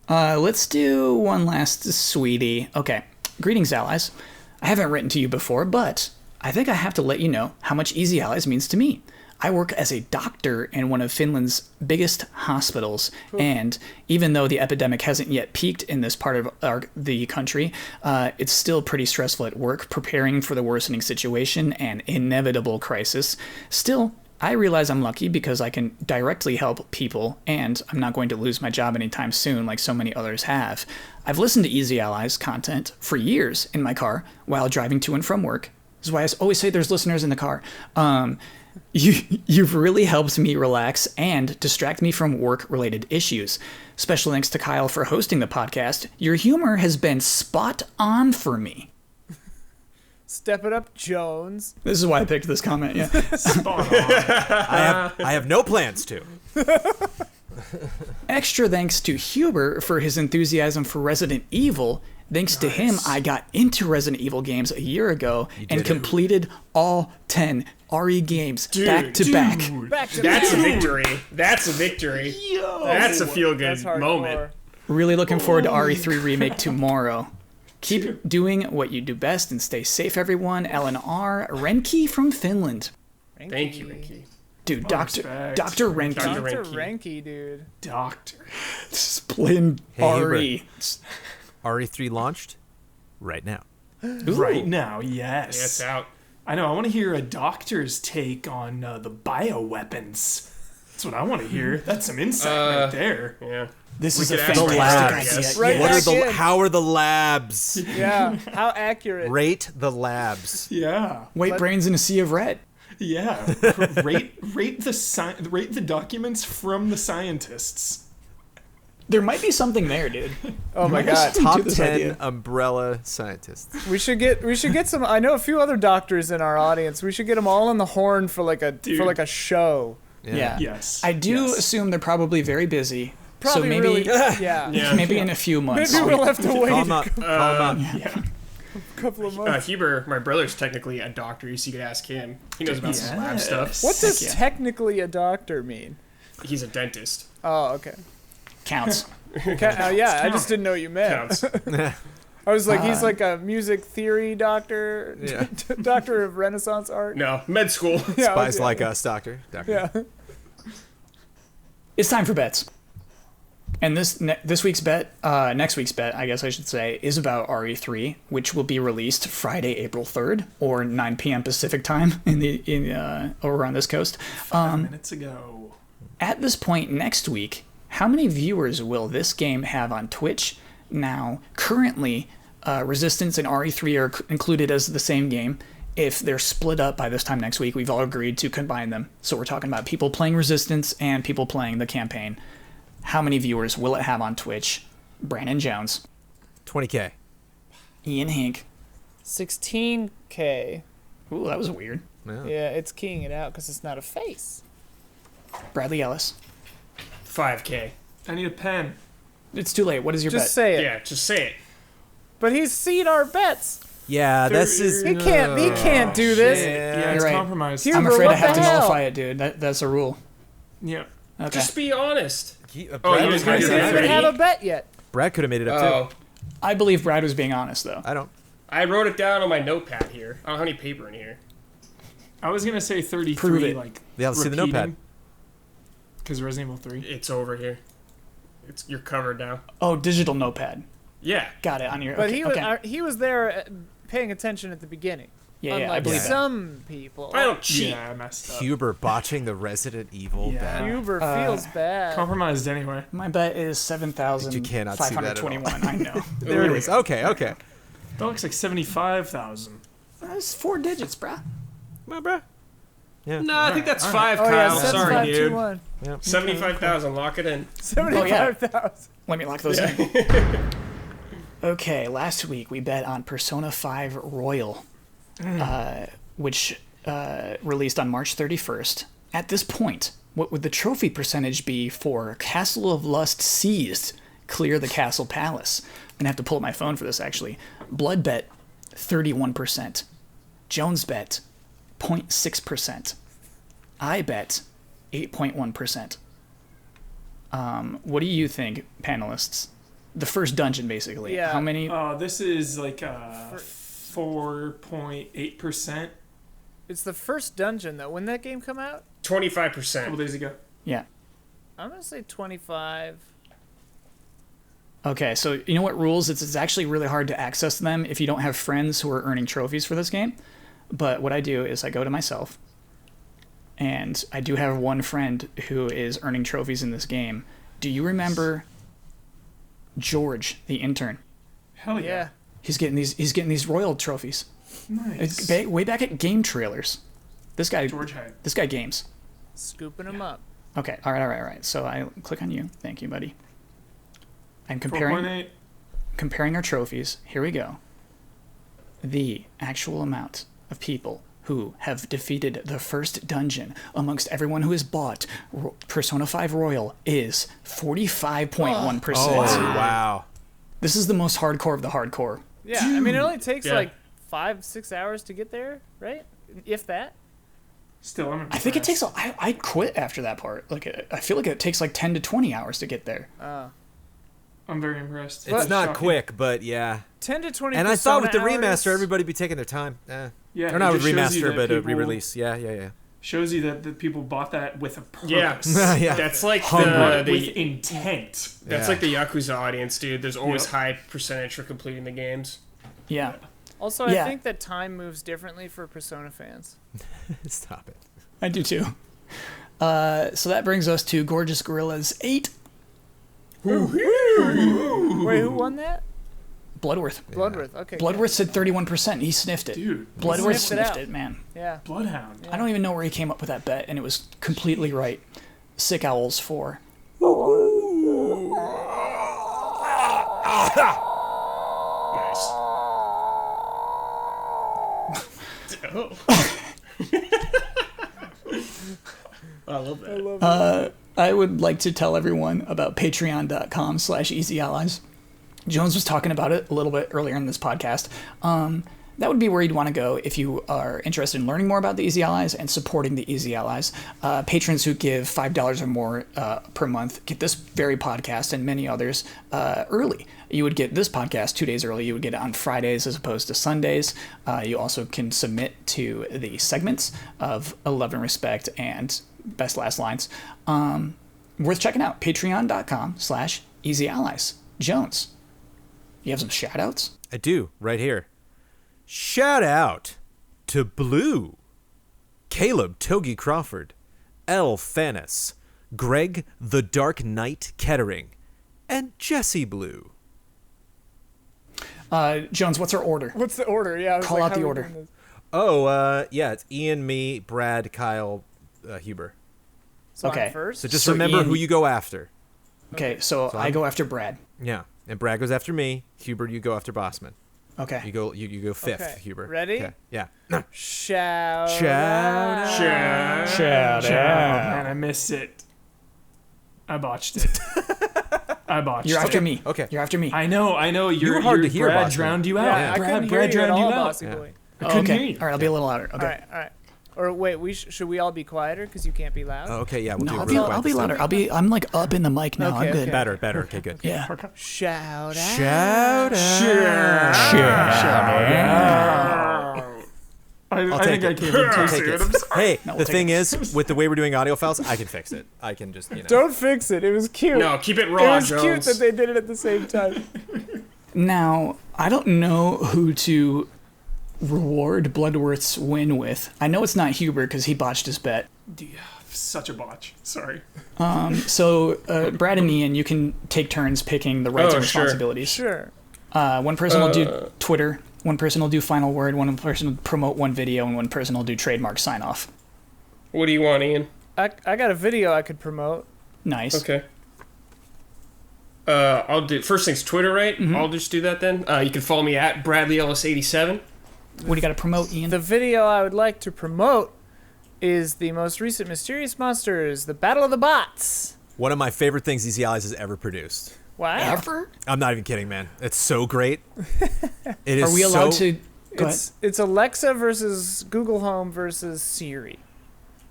Let's do one last sweetie. Okay. Greetings, allies. I haven't written to you before, but I think I have to let you know how much Easy Allies means to me. I work as a doctor in one of Finland's biggest hospitals, and even though the epidemic hasn't yet peaked in this part of the country, it's still pretty stressful at work, preparing for the worsening situation and inevitable crisis. Still, I realize I'm lucky because I can directly help people, and I'm not going to lose my job anytime soon like so many others have. I've listened to Easy Allies content for years in my car while driving to and from work. This is why I always say there's listeners in the car. You've really helped me relax and distract me from work-related issues. Special thanks to Kyle for hosting the podcast. Your humor has been spot on for me. Step it up, Jones. This is why I picked this comment, yeah. Spot on. I have no plans to. Extra thanks to Huber for his enthusiasm for Resident Evil. Thanks to him, I got into Resident Evil games a year ago and completed all 10 RE games back to back. Back to That's a back. victory. That's a victory. That's a feel good That's hardcore. moment. Really looking forward to RE3 Remake tomorrow. Keep doing what you do best and stay safe, everyone. LNR Renki from Finland. Thank you, Ricky. Dude, Dr. respect. Dr. Renki. Dr. Dr. Renki. Renki, dude. Doctor. Splin Hey, RE. RE3 launched right now. Right now, Yeah, it's yes. out. I know. I want to hear a doctor's take on the bioweapons. That's what I want to hear. That's some insight right there. Yeah. This is We a could ask fantastic labs. idea. Yes. Right What back are in. how are the labs? Yeah. How accurate. Rate the labs. Yeah, White brains in a sea of red. yeah. rate the documents from the scientists. There might be something there, dude. Oh my god. Top To this 10 idea. umbrella scientists. We should get some. I know a few other doctors in our audience. We should get them all on the horn for like a show. Yeah. Yes. I do Yes. assume they're probably very busy. Probably so maybe really. Yeah. Yeah. maybe in a few months. Maybe we'll have to wait Call 'em up. a Call 'em up. Yeah. couple of months. Huber, my brother's technically a doctor, so you could ask him. He knows about some lab stuff. What does yeah. technically a doctor mean? He's a dentist. Oh, okay. Counts. Yeah, I just didn't know what you meant. Counts. I was like, he's like a music theory doctor, Yeah. doctor of Renaissance art. No, med school. Yeah, Spies yeah. like us, doctor. Yeah. It's time for bets. And this week's bet, next week's bet, I guess I should say, is about RE3, which will be released Friday, April 3rd, or 9 p.m. Pacific time over on this coast. 5 minutes ago. At this point next week, how many viewers will this game have on Twitch? Now, currently, Resistance and RE3 are included as the same game. If they're split up by this time next week, we've all agreed to combine them. So we're talking about people playing Resistance and people playing the campaign. How many viewers will it have on Twitch? Brandon Jones, 20K. Ian Hink. 16K. Ooh, that was weird. Yeah, it's keying it out because it's not a face. Bradley Ellis. 5K. I need a pen. It's too late. What is your Just bet? say it. Yeah, just say it. But he's seen our bets. Yeah, this is. He can't do this. Yeah, You're it's right. compromised. Here- I'm Huber, afraid what I have the to hell? nullify it, dude. That's a rule. Yeah. Okay. Just be honest. Brad, you was was gonna gonna We say say didn't that. even have a bet yet. Brad could have made it up Oh, too. I believe Brad was being honest, though. I don't. I wrote it down on my notepad here. I don't have any paper in here. I was gonna say 33. Prove it. Like Yeah, let's see the notepad. Because Resident Evil 3. It's over here. You're covered now. Oh, digital notepad. Yeah. Got it on your. But okay, he was there paying attention at the beginning. Yeah, I Unlike believe that. some people. I don't cheat. Yeah, I messed up. Huber botching the Resident Evil Yeah. bet. Huber feels bad. Compromised anyway. My bet is You cannot see that at all. 7,521. I know. There it is. Okay. That looks like 75,000. That's 4 digits, bruh. Come on, bro. Yeah. No, I think that's All 5, Oh yeah, Kyle. Sorry, dude. 7521. 75,000. Lock it in. 75,000. Let me lock those in. Okay, last week we bet on Persona 5 Royal, which released on March 31st. At this point, what would the trophy percentage be for Castle of Lust Seized? Clear the Castle Palace. I'm gonna have to pull up my phone for this actually. Blood bet, 31%. Jones bet, 0.6%. I bet, 8.1%. What do you think, panelists? The first dungeon, basically. Yeah. How many? This is like 4.8% It's the first dungeon though. When that game come out? a couple 25%. days ago. Yeah. I'm gonna say 25. Okay, so you know what rules? It's actually really hard to access them if you don't have friends who are earning trophies for this game. But what I do is I go to myself, and I do have one friend who is earning trophies in this game. Do you remember George, the intern? Hell yeah. Yeah. He's getting these royal trophies. Nice. Way back at game trailers. This guy George Hyde. games. Scooping them up. Okay, all right. So I click on you. Thank you, buddy. I'm comparing 4.8. our trophies. Here we go. The actual amount of people who have defeated the first dungeon amongst everyone who has bought Persona 5 Royal is 45.1%. Oh, wow. This is the most hardcore of the hardcore. Yeah. I mean, it only takes Yeah. like 5-6 hours to get there, right? If that. Still, I'm I think it impressed. takes. I quit after that part. Like I feel like it takes like 10 to 20 hours to get there. I'm very impressed. It's not Shocking. quick, but yeah. 10 to 20. And I thought with the Persona hours- remaster, everybody be taking their time. Yeah, Or it not with just shows you remaster, that but a people- re-release. Yeah. Shows you that the people bought that with a purpose. Yeah. Yeah. That's like Bought it the with intent. that's Yeah. like the Yakuza audience, dude. There's always Yep. high percentage for completing the games. Yeah. Also, Yeah. I think that time moves differently for Persona fans. Stop it. I do too. So that brings us to Gorgeous Gorilla's 8. Wait, who won that? Bloodworth. Bloodworth. Okay. Bloodworth said 31%. He sniffed it. Dude, Bloodworth sniffed it sniffed out. it, man. good. Yeah. Bloodhound. I don't even know where he came up with that bet, and it was completely right. Sick Owls 4. Nice. Oh. I love that. I would like to tell everyone about patreon.com/easyallies. Jones was talking about it a little bit earlier in this podcast. That would be where you'd want to go if you are interested in learning more about the Easy Allies and supporting the Easy Allies. Patrons who give $5 or more per month get this very podcast and many others early. You would get this podcast 2 days early. You would get it on Fridays as opposed to Sundays. You also can submit to the segments of Love and Respect and Best Last Lines. Worth checking out. Patreon.com/Easy Allies. Jones, you have some shout outs? I do, right here. Shout out to Blue, Caleb Togi Crawford, L. Fanis, Greg the Dark Knight Kettering, and Jesse Blue. Jones, what's our order? What's the order? Yeah. I was Call like, out how the are we order. doing this? Oh, yeah, it's Ian, me, Brad, Kyle, Huber. So Okay. I'm first. So just So remember Ian- who you go after. Okay, so I go after Brad. Yeah, and Brad goes after me. Huber, you go after Bossman. Okay. You go fifth, Okay. Huber. Ready? Okay. Yeah. Shout. Shout Shout Oh, man, I missed it. I botched it. I botched. You're after me. Okay. You're after me. I know. You were hard to hear, Brad Bossy. drowned you Yeah, out. I couldn't Brad hear you at drowned all, you out. Bossy Boy. I couldn't okay. hear you. All right, I'll be a little louder. Okay. All right. Or wait, should we all be quieter because you can't be loud? Oh, okay, yeah, we'll No, do it I'll real be, quick I'll be this time. louder. I'm like up in the mic now. Okay, I'm good. okay. Better. Okay, good. Yeah. Shout out. Shout out. I think I came in too Take soon. it. I'm sorry. Hey, we'll the take thing is, with the way we're doing audio files, I can fix it. I can just, Don't fix it. It was cute. No, keep it It raw, was cute Jones. that they did it at the same time. Now, I don't know who to reward Bloodworth's win with. I know it's not Huber because he botched his bet. Yeah, such a botch. Sorry. So, Brad and Ian, you can take turns picking the rights and sure. responsibilities. Sure. One person will do Twitter, one person will do final word, one person will promote one video, and one person will do trademark sign off. What do you want, Ian? I got a video I could promote. Nice. Okay. I'll do first thing's Twitter, right? I'll just do that then. You can follow me at BradleyEllis87. What do you got to promote, Ian? The video I would like to promote is the most recent Mysterious Monsters, the Battle of the Bots. One of my favorite things Easy Allies has ever produced. Wow. Ever? I'm not even kidding, man. It's so great. It is Are we allowed so, to... Go ahead. It's Alexa versus Google Home versus Siri.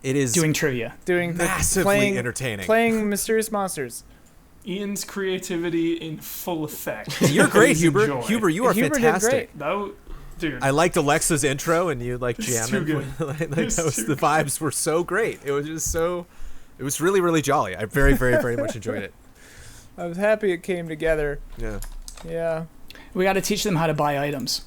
It is Doing trivia. Doing the massively entertaining. Playing Mysterious Monsters. Ian's creativity in full effect. You're great, Please Huber. enjoy. Huber, you are Huber did fantastic. That, dude. I liked Alexa's intro, and you like It's too jamming. good. like It's that was, too the vibes were so great. It was just so. It was really, really jolly. I very, very, very much enjoyed it. I was happy it came together. Yeah. Yeah. We got to teach them how to buy items.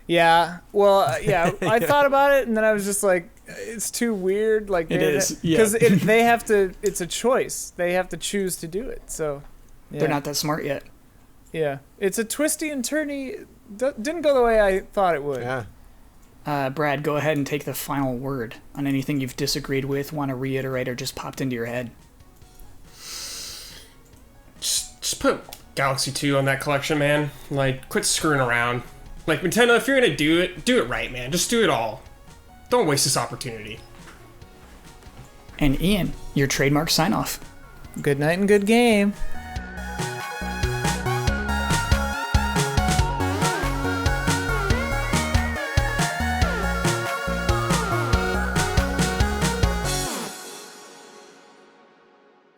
Yeah. Well, yeah. I thought about it, and then I was just like, it's too weird. Like It is, yeah. because they have to. It's a choice. They have to choose to do it. So yeah. They're not that smart yet. Yeah. It's a twisty and turny. Didn't go the way I thought it would. Yeah. Brad, go ahead and take the final word on anything you've disagreed with, want to reiterate, or just popped into your head. Just put Galaxy 2 on that collection, man. Like, quit screwing around. Like, Nintendo, if you're gonna do it right, man. Just do it all. Don't waste this opportunity. And Ian, your trademark sign off. Good night and good game.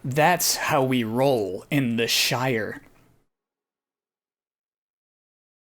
That's how we roll in the Shire.